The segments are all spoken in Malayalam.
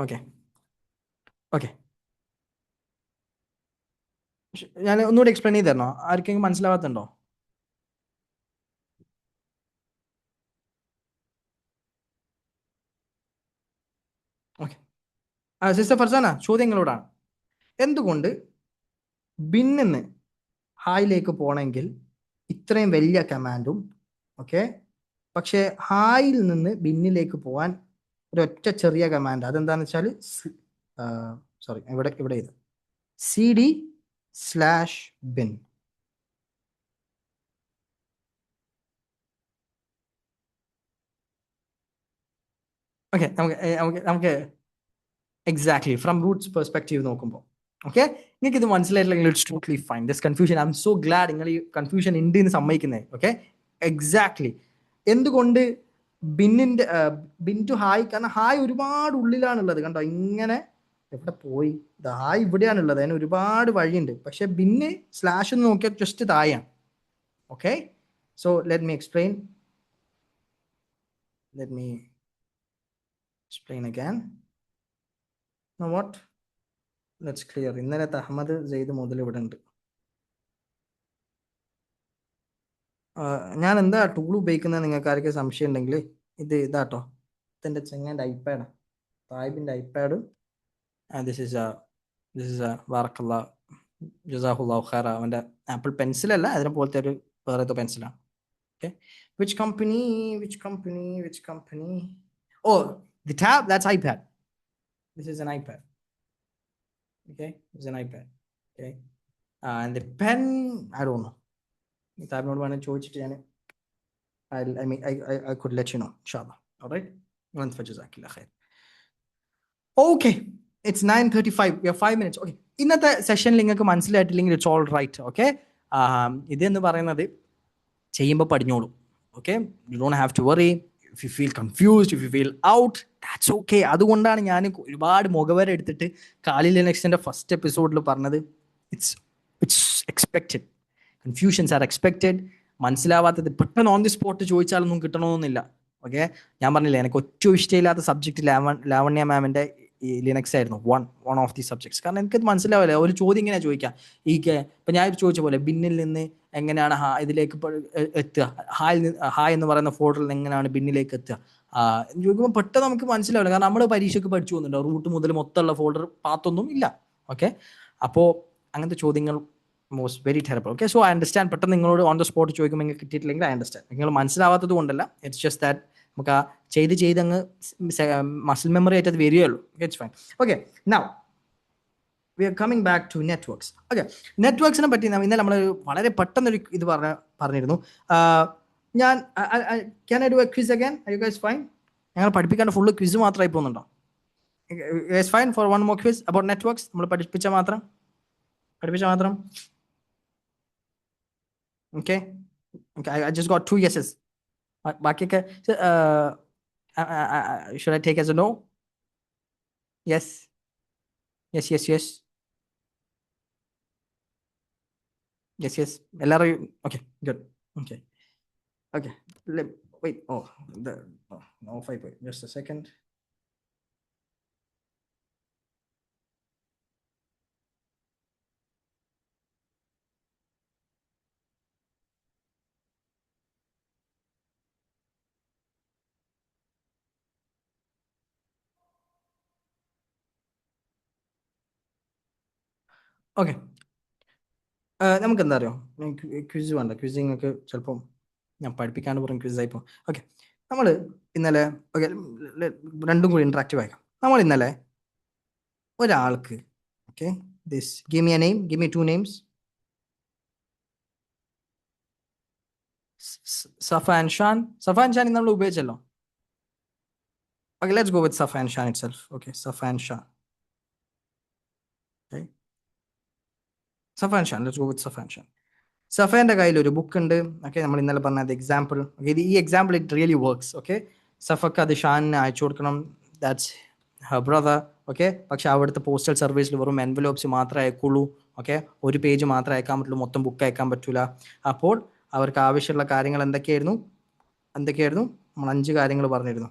ഓക്കെ ഓക്കെ, ഞാൻ ഒന്നുകൂടി എക്സ്പ്ലെയിൻ ചെയ്ത് തരണോ? ആർക്കെങ്കിലും മനസ്സിലാവാത്തുണ്ടോ? ഓക്കെ, സിസ്റ്റർ ഫർസാന, ചോദ്യങ്ങളോടാണ്. എന്തുകൊണ്ട് ബിന്നിന്ന് ഹായിലേക്ക് പോകണമെങ്കിൽ ഇത്രയും വലിയ കമാൻഡും, ഓക്കെ, പക്ഷേ ഹായിൽ നിന്ന് ബിന്നിലേക്ക് പോകാൻ ഒരൊറ്റ ചെറിയ കമാൻഡ്, അതെന്താണെന്ന് വെച്ചാൽ സോറി, ഇവിടെ ഇത് cd/bin. ഓക്കെ, നമുക്ക് എക്സാക്ട്ലി ഫ്രം റൂട്ട്സ് പെർസ്പെക്റ്റീവ് നോക്കുമ്പോൾ, ഓക്കെ, നിങ്ങൾക്ക് ഇത് മനസ്സിലായിട്ടില്ലെങ്കിൽ it's totally fine. This confusion, I am so glad നിങ്ങൾ ഈ കൺഫ്യൂഷൻ ഉണ്ട് എന്ന് സമ്മതിക്കുന്നത്. Okay, exactly. എന്തുകൊണ്ട് ബിന്നിന്റെ ബിൻ ടു ഹായ്? കാരണം ഹായ് ഒരുപാട് ഉള്ളിലാണുള്ളത്, കണ്ടോ? ഇങ്ങനെ എവിടെ പോയി? ഇത് ഹായ് ഇവിടെയാണുള്ളത്, അതിന് ഒരുപാട് വഴിയുണ്ട്. പക്ഷെ ബിന്ന് സ്ലാഷ് എന്ന് നോക്കിയാൽ ജസ്റ്റ് താഴെയാണ്. Okay, so let me explain again. Now what? Let's clear. ഇന്നലത്തെ അഹമ്മദ് സെയ്ദ് മുതൽ ഇവിടെ ഉണ്ട്. ഞാൻ എന്താ ടൂൾ ഉപയോഗിക്കുന്നത് നിങ്ങൾക്ക് ആർക്കും സംശയം ഉണ്ടെങ്കിൽ ഇതാട്ടോ, ഇതെൻ്റെ ചെങ്ങൻ്റെ ഐപാഡാണ്, തായിബിൻ്റെ ഐപാഡ്. ദിസ് ഇസ് വാറക്കല്ല ജസാഹുല്ലാ ഖൈറ. അവൻ്റെ ആപ്പിൾ പെൻസിലല്ല, അതിനെ പോലത്തെ ഒരു വേറത്തെ പെൻസിലാണ്. Okay, which company? Oh, the tab, that's iPad. This is an iPad. Okay, it's an iPad. Okay, and the pen, I don't know. താബിനോട് വേണമെങ്കിൽ ചോദിച്ചിട്ട് ഞാൻ I could let you know, inshallah. All right? ജസാക്കില്ല ഖൈർ. Okay, it's 9:35. We have 5 minutes. Okay, ഇന്നത്തെ സെഷനിൽ നിങ്ങൾക്ക് മനസ്സിലായിട്ടില്ലെങ്കിൽ ഇറ്റ്സ് ഓൾ റൈറ്റ്. ഓക്കെ, ഇതെന്ന് പറയുന്നത് ചെയ്യുമ്പോൾ പഠിഞ്ഞോളൂ. Okay, you don't have to worry. If you feel confused, if you feel out, that's okay. അതുകൊണ്ടാണ് ഞാൻ ഒരുപാട് മുഖവര എടുത്തിട്ട് കാലി ലിനക്സിൻ്റെ ഫസ്റ്റ് എപ്പിസോഡിൽ പറഞ്ഞത് it's expected. Confusions are expected. മനസ്സിലാവാത്തത് പെട്ടെന്ന് ഓൺ ദി സ്പോട്ട് ചോദിച്ചാലൊന്നും കിട്ടണമെന്നില്ല. ഓക്കെ, ഞാൻ പറഞ്ഞില്ലേ, എനിക്ക് ഒറ്റ ഇഷ്ടമില്ലാത്ത സബ്ജക്റ്റ് ലാവണ്യ മാമിൻ്റെ ഈ ലിനക്സ് ആയിരുന്നു, വൺ ഓഫ് ദി സബ്ജക്ട്സ്. കാരണം എനിക്കത് മനസ്സിലാവില്ല, ഒരു ചോദ്യം ഇങ്ങനെയാണ് ചോദിക്കുക. ഇപ്പം ഞാൻ ചോദിച്ച പോലെ ബിന്നിൽ നിന്ന് എങ്ങനെയാണ് ഇതിലേക്ക് എത്തുക, ഹായ് എന്ന് പറയുന്ന ഫോൾഡറിൽ നിന്ന് എങ്ങനെയാണ് ബിന്നിലേക്ക് എത്തുക ചോദിക്കുമ്പോൾ പെട്ടെന്ന് നമുക്ക് മനസ്സിലാവില്ല. കാരണം നമ്മൾ പരീക്ഷയ്ക്ക് പഠിച്ചു പോകുന്നുണ്ടോ, റൂട്ട് മുതൽ മൊത്തമുള്ള ഫോൾഡർ പാത്തൊന്നും ഇല്ല. ഓക്കെ, അപ്പോൾ അങ്ങനത്തെ ചോദ്യങ്ങൾ most very terrible. Okay, so I understand. പെട്ടെന്ന് നിങ്ങളോട് ഓൺ ദ സ്പോട്ട് ചോദിക്കുമ്പോൾ നിങ്ങൾക്ക് കിട്ടിയിട്ടില്ലെങ്കിൽ ഐ അണ്ടർസ്റ്റാൻഡ്. നിങ്ങൾ മനസ്സിലാവാത്തത് കൊണ്ടല്ല, ഇറ്റ്സ് ജസ്റ്റ് ദാറ്റ് നമുക്ക് ആ ചെയ്ത് അങ്ങ് മസിൽ മെമ്മറി ആയിട്ട് അത് വരികയുള്ളൂ. It's fine. Okay, now we are coming back to networks. Okay, നെറ്റ്വർക്സിനെ പറ്റി ഇന്നലെ നമ്മൾ വളരെ പെട്ടെന്നൊരു ഇത് പറഞ്ഞിരുന്നു. ഞാൻ can I do a quiz again? Are you guys fine? ഞങ്ങൾ പഠിപ്പിക്കാണ്ട് ഫുള്ള് ക്വിസ് മാത്രമായി പോകുന്നുണ്ടോ? Guys fine for one more quiz about networks? നമ്മൾ പഠിപ്പിച്ച മാത്രം. Okay, I just got 2 yeses. ബാക്കിയൊക്കെ should I take as a no? Yes. എല്ലാവരും okay, good. Okay, wait. Off ആയി പോയി. Just a second. ഓക്കെ, നമുക്ക് എന്താ അറിയോ, ക്വിസ് വേണ്ട. ക്വിസിങ് ചിലപ്പം ഞാൻ പഠിപ്പിക്കാണ്ട് പറയും ക്വിസായിപ്പോൾ. ഓക്കെ, നമ്മൾ ഇന്നലെ ഓക്കെ രണ്ടും കൂടി ഇൻട്രാക്റ്റീവ് ആക്കാം. നമ്മൾ ഇന്നലെ ഒരാൾക്ക് okay give me a name, give me 2 names. Safan Shan നമ്മൾ ഉപയോഗിച്ചല്ലോ. Okay, let's go with Safan Shan itself. Okay, Safan Shan. Okay, Safan Shan, let's go with Safan Shan. സഫേൻ്റെ കയ്യിൽ ഒരു ബുക്ക് ഉണ്ട്. ഓക്കെ, നമ്മൾ ഇന്നലെ പറഞ്ഞത് എക്സാമ്പിൾ. ഓക്കെ, ഈ example it really works. Okay, സഫക്ക് അത് ഷാനിന് അയച്ചു കൊടുക്കണം. That's her brother. ഓക്കെ, പക്ഷെ അവിടുത്തെ പോസ്റ്റൽ സർവീസിൽ വെറും എൻവലോപ്സ് മാത്രമേ അയക്കുള്ളൂ. ഓക്കെ, ഒരു പേജ് മാത്രമേ അയക്കാൻ പറ്റുള്ളൂ, മൊത്തം ബുക്ക് അയക്കാൻ പറ്റൂല. അപ്പോൾ അവർക്ക് ആവശ്യമുള്ള കാര്യങ്ങൾ എന്തൊക്കെയായിരുന്നു? നമ്മൾ 5 കാര്യങ്ങൾ പറഞ്ഞിരുന്നു.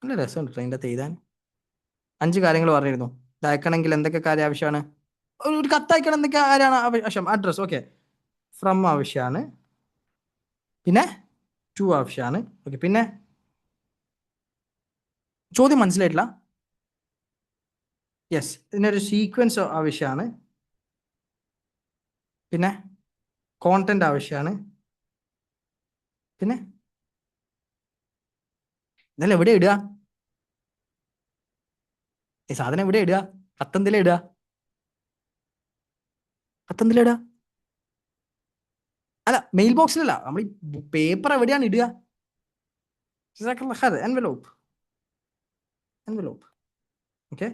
നല്ല രസമുണ്ട് ട്രെയിനിൻ്റെ അകത്ത് എഴുതാൻ. 5 കാര്യങ്ങൾ പറഞ്ഞിരുന്നു. ഇത് അയക്കണമെങ്കിൽ എന്തൊക്കെ കാര്യം ആവശ്യമാണ്? ഒരു കത്ത് അയക്കണം എന്തൊക്കെ കാര്യമാണ് ആവശ്യം? Address, okay. ഫ്രം ആവശ്യമാണ്, പിന്നെ ടു ആവശ്യമാണ്, ഓക്കെ. പിന്നെ ചോദ്യം മനസ്സിലായിട്ടില്ല. യെസ്, ഇതിനൊരു സീക്വൻസ് ആവശ്യമാണ്, പിന്നെ കോണ്ടന്റ് ആവശ്യമാണ്, പിന്നെ ഇതെല്ലാം എവിടെ ഇടുക? ഈ സാധനം എവിടെ ഇടുക? കത്തെന്തിലാ ഇടുക? കത്തെന്തിലാ ഇടുക? അല്ല, മെയിൽ ബോക്സിലല്ല, നമ്മൾ ഈ പേപ്പർ എവിടെയാണ് ഇടുക? എൻവലോപ്പ്, എൻവലോപ്പ്, ഓക്കെ.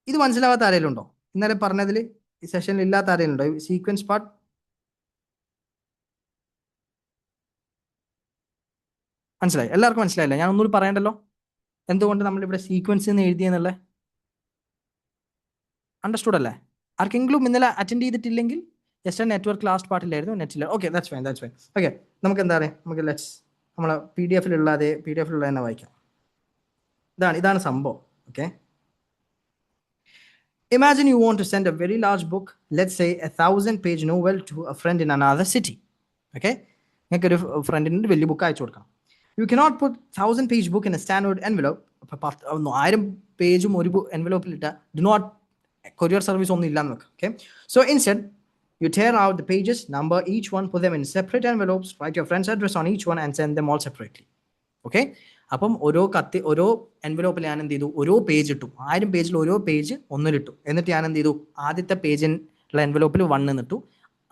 ഇത് മനസ്സിലാവാത്ത ആരെങ്കിലും ഉണ്ടോ? ഇന്നലെ പറഞ്ഞതിൽ ഈ സെഷനിൽ ഇല്ലാത്ത ആരെങ്കിലും ഉണ്ടോ? സീക്വൻസ് പാർട്ട് മനസ്സിലായി? എല്ലാവർക്കും മനസ്സിലായില്ല? ഞാൻ ഒന്നുകൂടി പറയണ്ടല്ലോ എന്തുകൊണ്ട് നമ്മളിവിടെ സീക്വൻസ് എന്ന് എഴുതിയെന്നുള്ള. അണ്ടർസ്റ്റുഡ് അല്ലേ? ആർക്കെങ്കിലും ഇന്നലെ അറ്റൻഡ് ചെയ്തിട്ടില്ലെങ്കിൽ ജസ്റ്റ് നെറ്റ്വർക്ക് ലാസ്റ്റ് പാർട്ടിലായിരുന്നു, നെറ്റില്ല. Okay, that's fine. ഓക്കെ, നമുക്ക് എന്താ പറയുക, നമുക്ക് നമ്മൾ PDF-ലുള്ള തന്നെ വായിക്കാം. ഇതാണ് സംഭവം. Okay, imagine you want to send a very large book, let's say 1,000-page novel, to a friend in another city. Okay, നിങ്ങൾക്കൊരു ഫ്രണ്ടിന് വലിയ ബുക്ക് അയച്ചു കൊടുക്കണം. You cannot put 1,000-page book in a standard envelope. 1000 പേജും ഒരു envelope ഇട്ട do not courier service ഒന്നും ഇല്ലാന്ന് വെക്കാം. Okay, so instead you tear out the pages, number each one, put them in separate envelopes, write your friend's address on each one and send them all separately. Okay, അപ്പം ഓരോ എൻവലോപ്പിൽ ഞാൻ എന്ത് ചെയ്തു, ഓരോ പേജ് ഇട്ടു. 1000 പേജിൽ ഓരോ പേജ് ഒന്നിലിട്ടു. എന്നിട്ട് ഞാൻ എന്ത് ചെയ്തു, ആദ്യത്തെ പേജിലുള്ള എൻവലോപ്പിൽ 1 എന്നിട്ടു,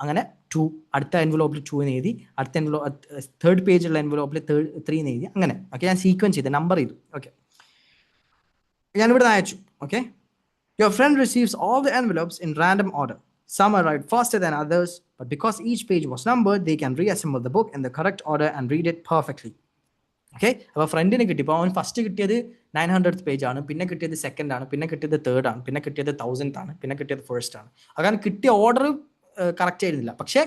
അങ്ങനെ 2, അടുത്ത എൻവലോപ്പിൽ 2 എന്ന് എഴുതി, അടുത്ത തേർഡ് പേജിലുള്ള എൻവലോപ്പിൽ 3 എന്ന് എഴുതി, അങ്ങനെ. ഓക്കെ, ഞാൻ സീക്വൻസ് ചെയ്ത് നമ്പർ ചെയ്തു. ഓക്കെ, ഞാൻ ഇവിടെ അയച്ചു. Okay, your friend receives all the envelopes in random order. Some arrived faster than others, but because each page was numbered, they can reassemble the book in the correct order and read it perfectly. Okay, അപ്പോൾ ഫ്രണ്ടിന് കിട്ടി. ഇപ്പോൾ അവൻ ഫസ്റ്റ് കിട്ടിയത് 900th പേജാണ്, പിന്നെ കിട്ടിയത് 2nd ആണ്, പിന്നെ കിട്ടിയത് 3rd ആണ്, പിന്നെ കിട്ടിയത് 1000th ആണ്, പിന്നെ കിട്ടിയത് 1st ആണ്. അങ്ങനെ കിട്ടിയ ഓർഡർ കറക്റ്റ് ആയിരുന്നില്ല. പക്ഷേ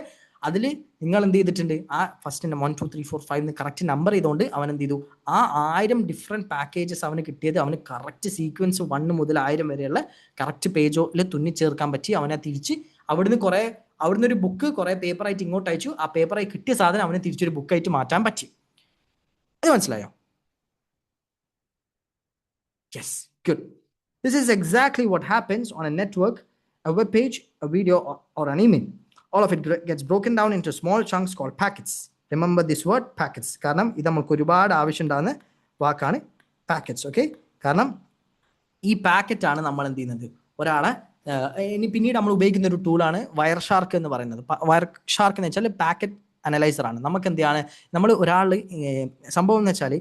അതിൽ നിങ്ങൾ എന്ത് ചെയ്തിട്ടുണ്ട്, ആ ഫസ്റ്റിൻ്റെ 1 2 3 4 5 കറക്റ്റ് നമ്പർ ചെയ്തുകൊണ്ട് അവൻ എന്ത് ചെയ്തു, ആ 1000 ഡിഫറെൻറ്റ് പാക്കേജസ് അവന് കിട്ടിയത് അവന് കറക്റ്റ് സീക്വൻസ് 1 മുതൽ 1000 വരെയുള്ള കറക്റ്റ് പേജോയിൽ തുന്നിച്ചേർക്കാൻ പറ്റി. അവനെ തിരിച്ച് അവിടുന്ന് ഒരു ബുക്ക് കുറേ പേപ്പറായിട്ട് ഇങ്ങോട്ട് അയച്ചു. ആ പേപ്പറായി കിട്ടിയ സാധനം അവന് തിരിച്ചൊരു ബുക്കായിട്ട് മാറ്റാൻ പറ്റി. അത് മനസ്സിലായോ? Yes, good. This is exactly what happens on a network, a web page, a video, or an email. All of it gets broken down into small chunks called packets. Remember this word, packets. കാരണം ഇത് നമുക്ക് ഒരുപാട് ആവശ്യമുണ്ടാകുന്ന വാക്കാണ് packets. ഓക്കെ, കാരണം ഈ പാക്കറ്റാണ് നമ്മൾ എന്ത് ചെയ്യുന്നത്, ഒരാളെ ഇനി പിന്നീട് നമ്മൾ ഉപയോഗിക്കുന്ന ഒരു ടൂളാണ് വയർ ഷാർക്ക് എന്ന് പറയുന്നത്. വയർ ഷാർക്ക് എന്ന് വെച്ചാൽ പാക്കറ്റ് അനലൈസറാണ്. നമുക്ക് എന്താണ്, നമ്മൾ ഒരാൾ സംഭവം എന്ന് വെച്ചാൽ,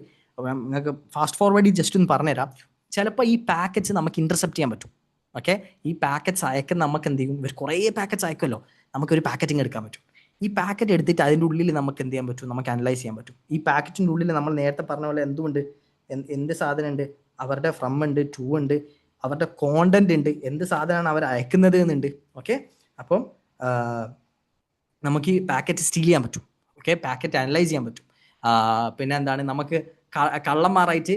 നിങ്ങൾക്ക് ഫാസ്റ്റ് ഫോർവേഡ് ജസ്റ്റ് ഒന്ന് പറഞ്ഞുതരാം. ചിലപ്പോൾ ഈ പാക്കറ്റ്സ് നമുക്ക് ഇന്റർസെപ്റ്റ് ചെയ്യാൻ പറ്റും. ഓക്കെ, ഈ പാക്കറ്റ്സ് അയക്കുന്ന നമുക്ക് എന്ത് ചെയ്യും, ഇവർ കുറേ പാക്കറ്റ്സ് അയക്കുമല്ലോ, നമുക്കൊരു പാക്കറ്റിങ് എടുക്കാൻ പറ്റും. ഈ പാക്കറ്റ് എടുത്തിട്ട് അതിൻ്റെ ഉള്ളിൽ നമുക്ക് എന്ത് ചെയ്യാൻ പറ്റും, നമുക്ക് അനലൈസ് ചെയ്യാൻ പറ്റും. ഈ പാക്കറ്റിൻ്റെ ഉള്ളിൽ നമ്മൾ നേരത്തെ പറഞ്ഞ പോലെ എന്ത് സാധനം ഉണ്ട്, അവരുടെ ഫ്രം ഉണ്ട്, ടു ഉണ്ട്, അവരുടെ കോണ്ടന്റ് ഉണ്ട്, എന്ത് സാധനമാണ് അവർ അയക്കുന്നത് എന്നുണ്ട്. ഓക്കെ, അപ്പം നമുക്ക് ഈ പാക്കറ്റ് സ്റ്റീൽ ചെയ്യാൻ പറ്റും. ഓക്കെ, പാക്കറ്റ് അനലൈസ് ചെയ്യാൻ പറ്റും. പിന്നെ എന്താണ്, നമുക്ക് കള്ളന്മാരായിട്ട്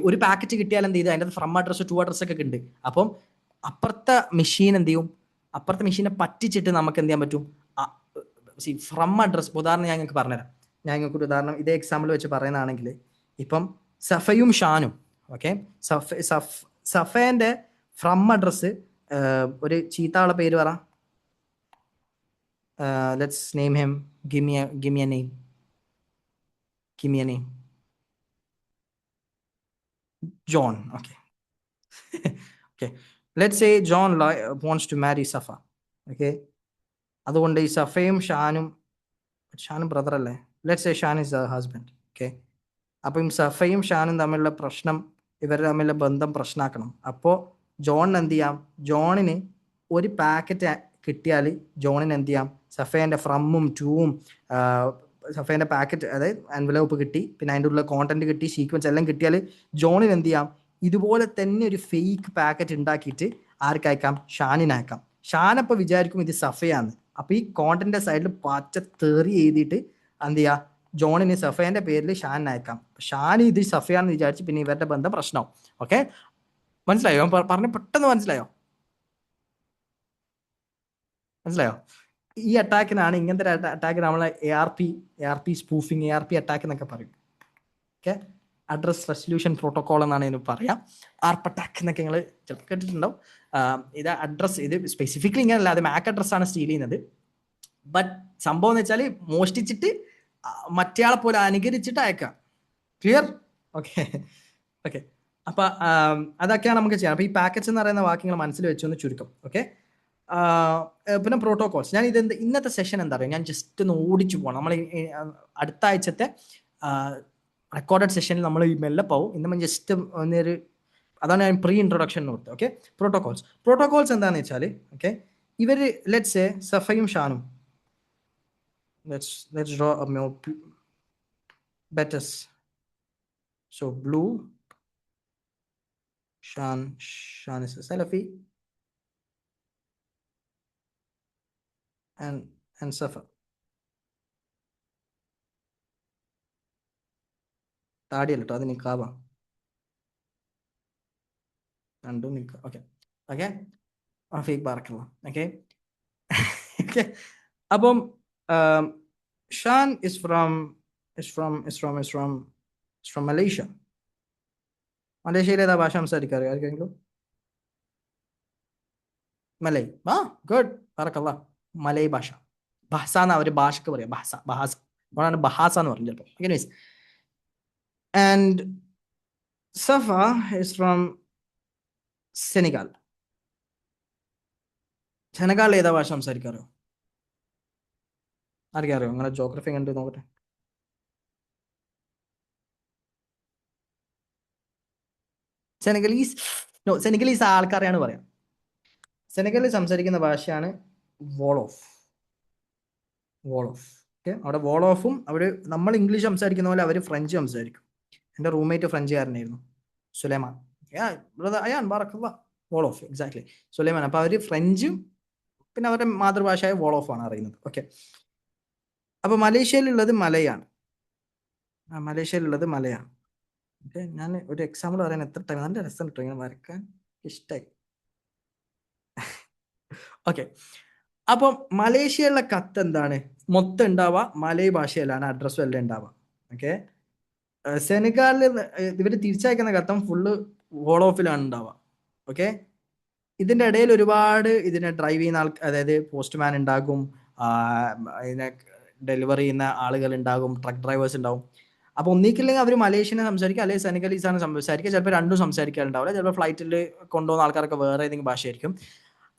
ഒരു പാക്കറ്റ് കിട്ടിയാൽ എന്ത് ചെയ്ത് അതിൻ്റെ ഫ്രം അഡ്രസ്സ് 2 അഡ്രസ്സൊക്കെ ഉണ്ട്. അപ്പം അപ്പുറത്തെ മെഷീൻ എന്ത് ചെയ്യും, അപ്പുറത്തെ മെഷീനെ പറ്റിച്ചിട്ട് നമുക്ക് എന്ത് ചെയ്യാൻ പറ്റും, ഫ്രം അഡ്രസ്. ഉദാഹരണം ഞാൻ നിങ്ങൾക്ക് പറഞ്ഞുതരാം. ഞാൻ നിങ്ങൾക്ക് ഒരു ഉദാഹരണം ഇതേ എക്സാമ്പിൾ വെച്ച് പറയുന്നതാണെങ്കിൽ, ഇപ്പം സഫയും ഷാനും. ഓക്കെ, സഫേൻ്റെ ഫ്രം അഡ്രസ്സ് ഒരു ചീത്താളെ പേര് പറ. Let's name him. Give me a name. Give me a name. John. Okay. Okay. Let's say John wants to marry Safa. Okay. അതുകൊണ്ട് ഈ സഫയും ഷാനും ബ്രദർ അല്ലേ, let's say Shan is her husband. Okay. അപ്പം സഫയും ഷാനും തമ്മിലുള്ള പ്രശ്നം, ഇവർ തമ്മിലുള്ള ബന്ധം പ്രശ്നമാക്കണം. അപ്പോൾ ജോണിന് എന്ത് ചെയ്യാം, ജോണിന് ഒരു പാക്കറ്റ് കിട്ടിയാൽ ജോണിന് എന്ത് ചെയ്യാം, സഫേൻ്റെ ഫ്രമ്മും ടൂവും സഫേൻ്റെ പാക്കറ്റ്, അതായത് എൻവലപ്പ് കിട്ടി, പിന്നെ അതിൻ്റെ ഉള്ള കോണ്ടന്റ് കിട്ടി, സീക്വൻസ് എല്ലാം കിട്ടിയാൽ ജോണിന് എന്ത് ചെയ്യാം, ഇതുപോലെ തന്നെ ഒരു ഫേക്ക് പാക്കറ്റ് ഉണ്ടാക്കിയിട്ട് ആർക്കയക്കാം, ഷാനിനയക്കാം. ഷാനപ്പോൾ വിചാരിക്കും ഇത് സഫയാന്ന്. അപ്പോൾ ഈ കോണ്ടന്റ് സൈഡിൽ പച്ച തെറി എഴുതിയിട്ട് എന്ത് ചെയ്യുക, ജോണിന് സഫേന്റെ പേരിൽ ഷാൻ അയക്കാം. ഷാൻ ഇത് സഫയാണെന്ന് വിചാരിച്ച് പിന്നെ ഇവരുടെ ബന്ധം പ്രശ്നമാവും. ഓക്കെ, മനസ്സിലായോ? പറഞ്ഞ പെട്ടെന്ന് മനസ്സിലായോ? ഈ അറ്റാക്കിനാണ്, ഇങ്ങനത്തെ അറ്റാക്ക് നമ്മൾ ARP സ്പൂഫിങ്, ARP അറ്റാക്ക് എന്നൊക്കെ പറയും. ഓക്കെ, അഡ്രസ് റെസൊല്യൂഷൻ പ്രോട്ടോകോൾ എന്നാണ് ഇതിന് പറയാം. ARP അറ്റാക്ക് എന്നൊക്കെ നിങ്ങൾ ചിലപ്പോൾ കേട്ടിട്ടുണ്ടാവും. ഇത് അഡ്രസ്, ഇത് സ്പെസിഫിക്കലി ഇങ്ങനെയല്ല, അത് മാക് അഡ്രസ്സാണ് സ്റ്റീൽ ചെയ്യുന്നത്. ബട്ട് സംഭവം എന്ന് വെച്ചാൽ മോഷ്ടിച്ചിട്ട് മറ്റേയാളെ പോലെ അനുകരിച്ചിട്ട് അയക്കാം. ക്ലിയർ? Okay okay. അപ്പൊ അതൊക്കെയാണ് നമുക്ക് ചെയ്യാം. അപ്പൊ ഈ പാക്കറ്റ്സ് എന്ന് പറയുന്ന വാക്യങ്ങൾ മനസ്സിൽ വെച്ചൊന്ന് ചുരുക്കം. ഓക്കെ, പിന്നെ പ്രോട്ടോകോൾസ്. ഞാൻ ഇന്നത്തെ സെഷൻ എന്താ പറയുക, ഞാൻ ജസ്റ്റ് ഒന്ന് ഓടിച്ചു പോകണം. നമ്മൾ അടുത്ത ആഴ്ചത്തെ റെക്കോർഡഡ് സെഷനിൽ നമ്മൾ മെല്ലെ പോവും. ഇന്ന് ജസ്റ്റ് ഒന്നൊരു, അതാണ് ഞാൻ പ്രീ ഇൻട്രൊഡക്ഷൻ കൊടുത്തത്. ഓക്കെ, പ്രോട്ടോകോൾസ് എന്താണെന്ന് വെച്ചാൽ, ഓക്കെ, ഇവർ ലെറ്റ്സ് സേ സഫയും ഷാനും, let's draw a more better. So blue, Shan is a Salafi, and Safa. താടിയല്ലോ അത് നിക്കാബ, രണ്ടും നിക്ക. ഓക്കെ ഓക്കെ, ഫേക്ക് ബാറക്കല്ല. Okay okay. അപ്പം ഷാൻ is from മലേഷ്യ. മലേഷ്യയിൽ ഏതാ ഭാഷ സംസാരിക്കാറ് ആർക്കെങ്കിലും? മലൈ. ഗുഡ്, ബാറക്കല്ല. മലൈ ഭാഷ, ബഹസ എന്ന് അവർ ഭാഷക്ക് പറയാം. ബഹാസ അതുകൊണ്ടാണ് ബഹാസ എന്ന് പറഞ്ഞു ചിലപ്പോൾ. Anyways, and Safa is from സെനഗാൽ. സെനഗാളിൽ ഏതാ ഭാഷ സംസാരിക്കാറോ? ആർക്കറിയോ? നിങ്ങളെ ജോഗ്രഫി കണ്ട് നോക്കട്ടെ. സെനഗലീസ് ആൾക്കാരെയാണ് പറയാം. സെനഗലിൽ സംസാരിക്കുന്ന ഭാഷയാണ് വോളോഫ്. ഓക്കെ, അവിടെ വോളോഫും അവിടെ നമ്മൾ ഇംഗ്ലീഷ് സംസാരിക്കുന്ന പോലെ അവർ ഫ്രഞ്ച് സംസാരിക്കും. എൻ്റെ റൂംമേറ്റ് ഫ്രഞ്ചുകാരനായിരുന്നു, സുലൈമാൻ. വോളോഫ്, എക്സാക്ട്ലി, സുലൈമാൻ. അപ്പൊ അവര് ഫ്രഞ്ചും പിന്നെ അവരുടെ മാതൃഭാഷയായ വോളോഫാണ് അറിയുന്നത്. ഓക്കെ, അപ്പൊ മലേഷ്യയിലുള്ളത് മലയാണ്. ഓക്കെ, ഞാൻ ഒരു എക്സാമ്പിൾ പറയാൻ എത്ര ടൈം, നല്ല രസം കിട്ടും ഇങ്ങനെ വരക്കാൻ, ഇഷ്ടമായി. ഓക്കെ, അപ്പം മലേഷ്യയിലുള്ള കത്ത് എന്താണ് മൊത്തം ഉണ്ടാവുക? മലയ് ഭാഷയിലാണ് അഡ്രസ്സും എല്ലാം ഉണ്ടാവുക. ഓക്കെ, സെനഗാലിൽ ഇവർ തിരിച്ചയക്കുന്ന കത്തം ഫുള്ള് വോളോഫിലാണ് ഉണ്ടാവുക. ഓക്കെ, ഇതിൻ്റെ ഇടയിൽ ഒരുപാട് ഇതിനെ ഡ്രൈവ് ചെയ്യുന്ന അതായത് പോസ്റ്റ്മാൻ ഉണ്ടാകും, ഇതിനെ ഡെലിവറി ചെയ്യുന്ന ആളുകൾ ഉണ്ടാകും, ട്രക്ക് ഡ്രൈവേഴ്സ് ഉണ്ടാവും. അപ്പോൾ ഒന്നിക്കില്ലെങ്കിൽ അവർ മലേഷ്യനെ സംസാരിക്കുക, അല്ലെങ്കിൽ സെനഗലീസാണ് സംസാരിക്കുക. ചിലപ്പോൾ രണ്ടും സംസാരിക്കാറുണ്ടാവില്ല. ചിലപ്പോൾ ഫ്ലൈറ്റിൽ കൊണ്ടുപോകുന്ന ആൾക്കാരൊക്കെ വേറെ ഏതെങ്കിലും ഭാഷയായിരിക്കും.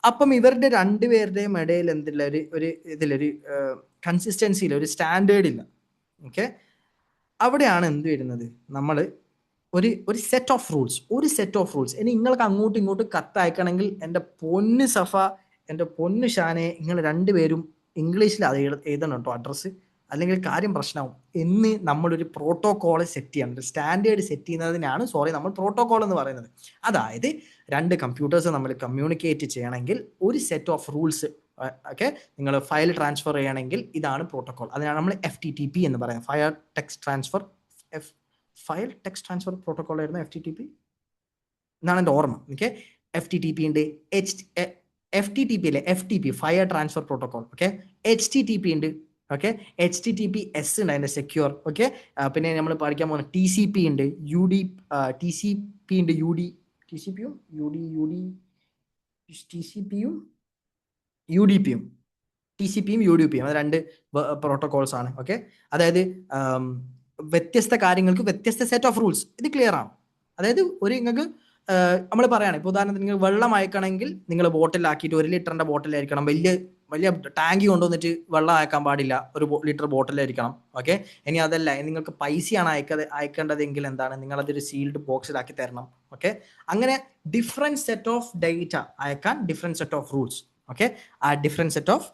അപ്പം ഇവരുടെ രണ്ടുപേരുടെയും ഇടയിൽ എന്തില്ല ഒരു ഇതിലൊരു കൺസിസ്റ്റൻസിയില്ല, ഒരു സ്റ്റാൻഡേർഡ് ഇല്ല. ഓക്കെ, അവിടെയാണ് എന്ത് വരുന്നത്, നമ്മൾ ഒരു സെറ്റ് ഓഫ് റൂൾസ്. ഇനി നിങ്ങൾക്ക് അങ്ങോട്ടും ഇങ്ങോട്ടും കത്തയക്കണമെങ്കിൽ എൻ്റെ പൊന്ന് സഫ, എൻ്റെ പൊന്ന് ഷാനെ, നിങ്ങൾ രണ്ടുപേരും ഇംഗ്ലീഷിൽ അത് എഴുതണം കേട്ടോ അഡ്രസ്സ്, അല്ലെങ്കിൽ കാര്യം പ്രശ്നമാവും. എന്ന് നമ്മളൊരു പ്രോട്ടോകോൾ സെറ്റ് ചെയ്യണം, ഒരു സ്റ്റാൻഡേർഡ് സെറ്റ് ചെയ്യുന്നതിനാണ് നമ്മൾ പ്രോട്ടോകോൾ എന്ന് പറയുന്നത്. അതായത് രണ്ട് കമ്പ്യൂട്ടേഴ്സ് നമ്മൾ കമ്മ്യൂണിക്കേറ്റ് ചെയ്യണമെങ്കിൽ ഒരു സെറ്റ് ഓഫ് റൂൾസ്. ഓക്കെ, നിങ്ങൾ ഫയൽ ട്രാൻസ്ഫർ ചെയ്യണമെങ്കിൽ ഇതാണ് പ്രോട്ടോകോൾ. അതിനാണ് നമ്മൾ FTTP എന്ന് പറയുന്നത്, ഫയൽ ടെക്സ്റ്റ് ട്രാൻസ്ഫർ പ്രോട്ടോകോൾ ആയിരുന്നു FTTP എന്നാണ് എൻ്റെ ഓർമ്മ. ഓക്കെ, FTTP ഉണ്ട്, FTTP അല്ലേ, FTP file transfer protocol. Okay, HTTP ഉണ്ട്. ഓക്കെ, HTTPS ഉണ്ട്, അതിൻ്റെ സെക്യൂർ. ഓക്കെ, പിന്നെ നമ്മൾ പഠിക്കാൻ പോകുന്ന TCP ഉണ്ട്, TCP ഉണ്ട്, TCPയും UDPയും അത് രണ്ട് പ്രോട്ടോകോൾസ് ആണ്. ഓക്കെ, അതായത് വ്യത്യസ്ത കാര്യങ്ങൾക്ക് വ്യത്യസ്ത സെറ്റ് ഓഫ് റൂൾസ്. ഇത് ക്ലിയർ ആണ്. അതായത് നിങ്ങൾക്ക് നമ്മൾ പറയുകയാണ്, ഇപ്പോൾ ഉദാഹരണത്തിന് നിങ്ങൾ വെള്ളം അയക്കണമെങ്കിൽ നിങ്ങൾ ബോട്ടിലാക്കിയിട്ട് 1 ലിറ്ററിൻ്റെ ബോട്ടിലായിരിക്കണം. വലിയ ടാങ്കി കൊണ്ടുവന്നിട്ട് വെള്ളം അയക്കാൻ പാടില്ല, 1 ലിറ്റർ ബോട്ടിലായിരിക്കണം. ഓക്കെ, ഇനി അതല്ല, നിങ്ങൾക്ക് പൈസയാണ് അയക്കേണ്ടതെങ്കിൽ എന്താണ്, നിങ്ങളതൊരു സീൽഡ് ബോക്സിലാക്കി തരണം. ഓക്കെ, അങ്ങനെ ഡിഫറെൻറ്റ് സെറ്റ് ഓഫ് ഡേറ്റ അയക്കാൻ different set of rules. Okay, ആ ഡിഫറെൻറ്റ് സെറ്റ് ഓഫ്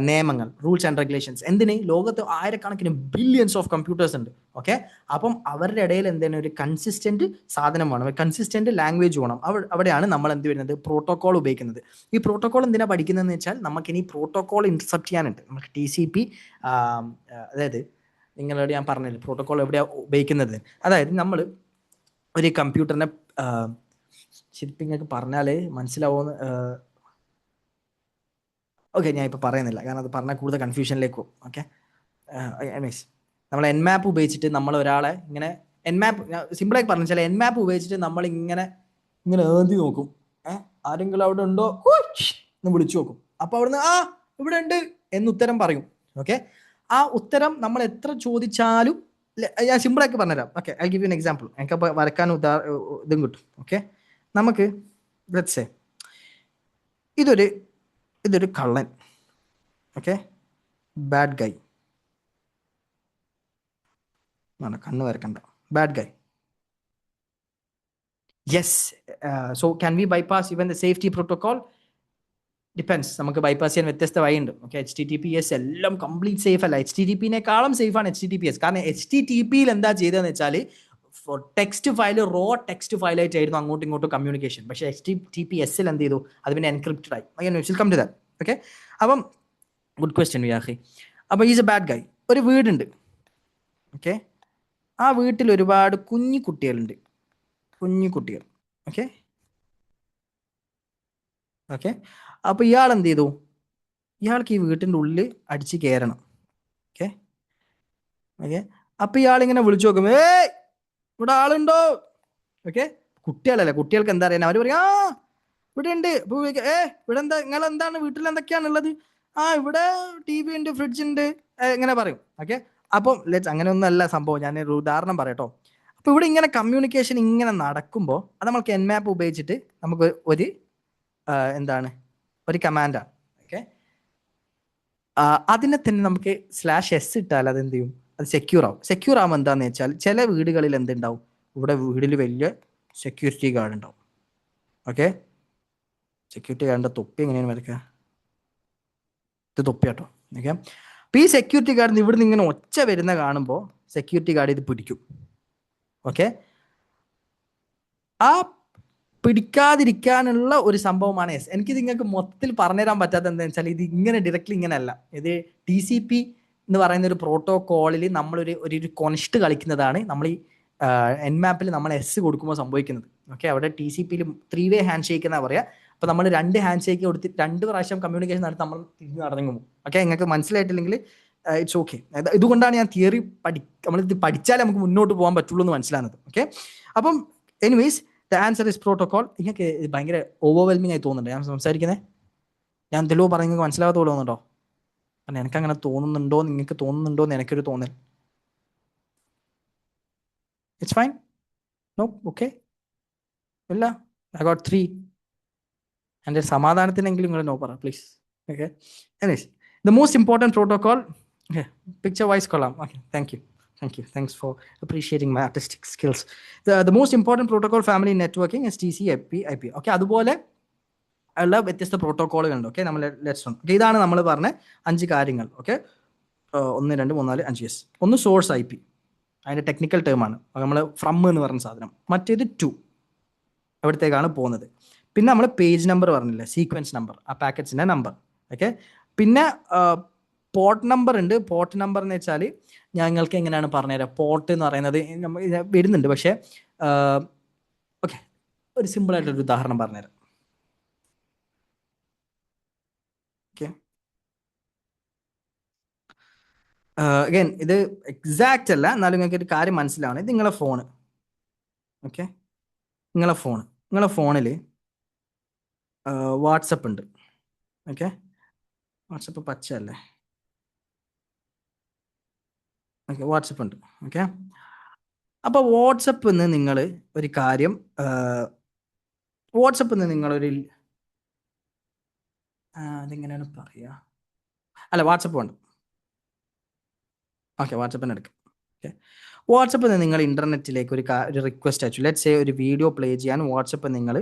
നിയമങ്ങൾ, റൂൾസ് ആൻഡ് റെഗുലേഷൻസ്. എന്തിന്? ലോകത്ത് ആയിരക്കണക്കിന് ബില്യൺസ് ഓഫ് കമ്പ്യൂട്ടേഴ്സ് ഉണ്ട്. ഓക്കെ, അപ്പം അവരുടെ ഇടയിൽ എന്താണ് ഒരു കൺസിസ്റ്റന്റ് സാധനം വേണം, കൺസിസ്റ്റന്റ് ലാംഗ്വേജ് വേണം. അവിടെയാണ് നമ്മൾ എന്ത് വരുന്നത്, പ്രോട്ടോകോൾ ഉപയോഗിക്കുന്നത്. ഈ പ്രോട്ടോകോൾ എന്തിനാ പഠിക്കുന്നതെന്ന് വെച്ചാൽ നമുക്കിനി പ്രോട്ടോകോൾ ഇന്റർസെപ്റ്റ് ചെയ്യാനുണ്ട്. നമുക്ക് TCP, അതായത് നിങ്ങളോട് ഞാൻ പറഞ്ഞില്ല പ്രോട്ടോകോൾ എവിടെയാണ് ഉപയോഗിക്കുന്നത്. അതായത് നമ്മൾ ഒരു കമ്പ്യൂട്ടറിനെ ശരിക്കും നിങ്ങൾക്ക് പറഞ്ഞാൽ മനസ്സിലാവുമെന്ന് ഓക്കെ ഞാൻ ഇപ്പോൾ പറയുന്നില്ല, കാരണം അത് പറഞ്ഞാൽ കൂടുതൽ കൺഫ്യൂഷനിലേക്ക് പോകും. ഓക്കെ മീൻസ് നമ്മൾ എൻമാപ്പ് ഉപയോഗിച്ചിട്ട് നമ്മൾ ഒരാളെ ഇങ്ങനെ എൻമാപ്പ് സിമ്പിളായി പറഞ്ഞു വെച്ചാൽ എൻമാപ്പ് ഉപയോഗിച്ചിട്ട് നമ്മൾ ഇങ്ങനെ ഏന്തി നോക്കും. ആരെങ്കിലും അവിടെ ഉണ്ടോ എന്ന് വിളിച്ചു നോക്കും. അപ്പോൾ അവിടുന്ന് ഇവിടെ ഉണ്ട് എന്ന് ഉത്തരം പറയും. ഓക്കെ, ആ ഉത്തരം നമ്മൾ എത്ര ചോദിച്ചാലും ഞാൻ സിമ്പിളാക്കി പറഞ്ഞുതരാം. Okay, I give you an example. എനിക്കപ്പോൾ വരക്കാൻ ഇതും കിട്ടും. ഓക്കെ, നമുക്ക് ലെറ്റ്സ് സേ ഇതൊരു കള്ളൻ. Okay, bad guy. കണ്ണ് വരക്കണ്ട. Bad guy. Yes. So can we bypass even the safety protocol? Depends. നമുക്ക് ബൈപ്പാസ് ചെയ്യാൻ വ്യത്യസ്ത വഴിയുണ്ട്. ഓക്കെ, HTTPS എല്ലാം കംപ്ലീറ്റ് സേഫ് അല്ല. HTTP-നേക്കാളും സേഫാണ് HTTPS. കാരണം HTTP-യിൽ എന്താ ചെയ്തതെന്ന് വെച്ചാൽ ടെക്സ്റ്റ് ഫയൽ റോ ടെക്സ്റ്റ് ഫയലായിട്ടായിരുന്നു അങ്ങോട്ടും ഇങ്ങോട്ടും കമ്മ്യൂണിക്കേഷൻ. പക്ഷേ HTTPS-ൽ എന്ത് ചെയ്തു? അത് പിന്നെ എൻക്രിപ്റ്റഡ് ആയി. Will come to that. Okay, അപ്പം ഗുഡ് ക്വസ്റ്റ്യൻ വിയാഹി. അപ്പോൾ ഈസ് എ ബാഡ് ഗൈ. ഒരു വീടുണ്ട്. ഓക്കെ, ആ വീട്ടിൽ ഒരുപാട് കുഞ്ഞു കുട്ടികളുണ്ട്. ഓക്കെ ഓക്കെ അപ്പോൾ ഇയാൾ എന്ത് ചെയ്തു? ഇയാൾക്ക് ഈ വീട്ടിൻ്റെ ഉള്ളിൽ അടിച്ച് കയറണം. ഓക്കെ ഓക്കെ അപ്പോൾ ഇയാളിങ്ങനെ വിളിച്ചു നോക്കും, ഇവിടെ ആളുണ്ടോ? ഓക്കെ, കുട്ടികളല്ലേ, കുട്ടികൾക്ക് എന്താ അറിയാൻ? അവർ പറയും ഇവിടെ ഉണ്ട്. ഇവിടെ എന്താ, നിങ്ങൾ എന്താണ്, വീട്ടിൽ എന്തൊക്കെയാണ് ഉള്ളത്? ഇവിടെ TV ഉണ്ട്, ഫ്രിഡ്ജ് ഉണ്ട്, ഇങ്ങനെ പറയും. ഓക്കെ, അപ്പം അങ്ങനെ ഒന്നും അല്ല സംഭവം. ഞാൻ ഒരു ഉദാഹരണം പറയട്ടോ. അപ്പോൾ ഇവിടെ ഇങ്ങനെ കമ്മ്യൂണിക്കേഷൻ ഇങ്ങനെ നടക്കുമ്പോൾ അത് നമുക്ക് എൻമാപ്പ് ഉപയോഗിച്ചിട്ട് നമുക്ക് ഒരു എന്താണ് ഒരു കമാൻഡാണ്. ഓക്കെ, അതിനെ തന്നെ നമുക്ക് /s ഇട്ടാൽ അത് എന്ത് ചെയ്യും? അത് സെക്യൂർ ആവും. സെക്യൂർ ആവുമ്പോൾ എന്താണെന്ന് വെച്ചാൽ ചില വീടുകളിൽ എന്തുണ്ടാവും? ഇവിടെ വീട്ടിൽ വലിയ സെക്യൂരിറ്റി ഗാർഡ് ഉണ്ടാവും. ഓക്കെ, സെക്യൂരിറ്റി ഗാർഡിൻ്റെ തൊപ്പി എങ്ങനെയാണ് വരയ്ക്കുക? ഇത് തൊപ്പിയാട്ടോ. ഓക്കെ, അപ്പോൾ ഈ സെക്യൂരിറ്റി ഗാർഡിന് ഇവിടുന്ന് ഇങ്ങനെ ഒച്ച വരുന്ന കാണുമ്പോൾ സെക്യൂരിറ്റി ഗാർഡ് ഇത് പിടിക്കും. ഓക്കെ, ആ പിടിക്കാതിരിക്കാനുള്ള ഒരു സംഭവമാണ് എസ്. എനിക്കിത് നിങ്ങൾക്ക് മൊത്തത്തിൽ പറഞ്ഞുതരാൻ പറ്റാത്ത എന്താണെന്ന് വെച്ചാൽ ഇത് ഇങ്ങനെ ഡയറക്റ്റ്ലി ഇങ്ങനെ അല്ല. ഇത് TCP എന്ന് പറയുന്ന ഒരു പ്രോട്ടോകോളിൽ നമ്മളൊരു കൊൻസ്റ്റ് കളിക്കുന്നതാണ് നമ്മൾ ഈ എൻമാപ്പിൽ നമ്മൾ S കൊടുക്കുമ്പോൾ സംഭവിക്കുന്നത്. ഓക്കെ, അവിടെ TCP-യിൽ 3-way ഹാൻഡ് ഷേക്ക് എന്നാണ് പറയുക. അപ്പോൾ നമ്മൾ 2 ഹാൻഡ് ഷേക്ക് കൊടുത്ത് 2 പ്രാവശ്യം കമ്മ്യൂണിക്കേഷൻ നടത്തി നമ്മൾ തിരിഞ്ഞ് നടന്നു. ഓക്കെ, നിങ്ങൾക്ക് മനസ്സിലായിട്ടില്ലെങ്കിൽ ഇറ്റ്സ് ഓക്കെ. ഇതുകൊണ്ടാണ് ഞാൻ തിയറി നമ്മളിത് പഠിച്ചാലേ നമുക്ക് മുന്നോട്ട് പോകാൻ പറ്റുള്ളൂ എന്ന് മനസ്സിലാകുന്നത്. ഓക്കെ, അപ്പം anyways the answer is protocol. നിങ്ങൾക്ക് ഭയങ്കര ഓവർവെൽമിംഗ് ആയി തോന്നുന്നുണ്ട് ഞാൻ സംസാരിക്കുന്നത്? ഞാൻ എന്തെല്ലോ പറയുന്നത് മനസ്സിലാകാത്ത തോന്നുന്നുണ്ടോ? കാരണം എനിക്കങ്ങനെ തോന്നുന്നുണ്ടോ, നിങ്ങൾക്ക് തോന്നുന്നുണ്ടോ എന്ന് എനിക്കൊരു തോന്നൽ. It's fine? നോ? ഓക്കെ, ഇല്ല, ഐ ഗോട്ട് 3. എൻ്റെ സമാധാനത്തിനെങ്കിലും നിങ്ങൾ നോ പറ please. Okay, anyways the most important protocol. Okay, picture wise കൊള്ളാം. Okay, thank you. Thanks for appreciating my artistic skills. The most important protocol family in networking is TCP/IP. Okay, അതുപോലെ ഉള്ള വ്യത്യസ്ത പ്രോട്ടോകോളുകളുണ്ട്. ഓക്കെ, നമ്മൾ ലെറ്റ്സ് ഓൺ. ഓക്കെ, ഇതാണ് നമ്മൾ പറഞ്ഞ 5 കാര്യങ്ങൾ. Okay, 1 2 3 4 5 yes. ഒന്ന് സോഴ്സ് IP, അതിൻ്റെ ടെക്നിക്കൽ ടേമാണ് നമ്മൾ ഫ്രം എന്ന് പറഞ്ഞ സാധനം. മറ്റേത് ടു, എവിടത്തേക്കാണ് പോകുന്നത്. പിന്നെ നമ്മൾ പേജ് നമ്പർ പറഞ്ഞില്ലേ, സീക്വൻസ് നമ്പർ, ആ പാക്കറ്റ്സിൻ്റെ നമ്പർ. ഓക്കെ, പിന്നെ പോർട്ട് നമ്പർ ഉണ്ട്. പോർട്ട് നമ്പർ എന്ന് വെച്ചാൽ ഞങ്ങൾക്ക് എങ്ങനെയാണ് പറഞ്ഞുതരാം. പോർട്ട് എന്ന് പറയുന്നത് വരുന്നുണ്ട്, പക്ഷേ ഓക്കെ, ഒരു സിമ്പിളായിട്ടൊരു ഉദാഹരണം പറഞ്ഞുതരാം. ഓക്കെ, അഗൈൻ ഇത് എക്സാക്റ്റ് അല്ല, എന്നാലും നിങ്ങൾക്ക് ഒരു കാര്യം മനസ്സിലാവണം. ഇത് നിങ്ങളെ ഫോണ്. ഓക്കെ, നിങ്ങളെ ഫോണിൽ വാട്സപ്പ് ഉണ്ട്. ഓക്കെ, വാട്സപ്പ് പച്ച അല്ലേ? ഓക്കെ, വാട്സപ്പ് ഉണ്ട്. ഓക്കെ, അപ്പോൾ വാട്സപ്പിൽ നിന്ന് നിങ്ങൾ ഒരു കാര്യം വാട്സപ്പിൽ നിന്ന് നിങ്ങളൊരു അതെങ്ങനെയാണ് പറയുക? അല്ല, വാട്സപ്പ് ഉണ്ട്. ഓക്കെ, വാട്സപ്പിന് എടുക്കാം. ഓക്കെ, വാട്സപ്പിൽ നിന്ന് നിങ്ങൾ ഇൻ്റർനെറ്റിലേക്ക് ഒരു റിക്വസ്റ്റ് അയച്ചു. ലെറ്റ്സ് സേ ഒരു വീഡിയോ പ്ലേ ചെയ്യാൻ വാട്സപ്പ് നിങ്ങൾ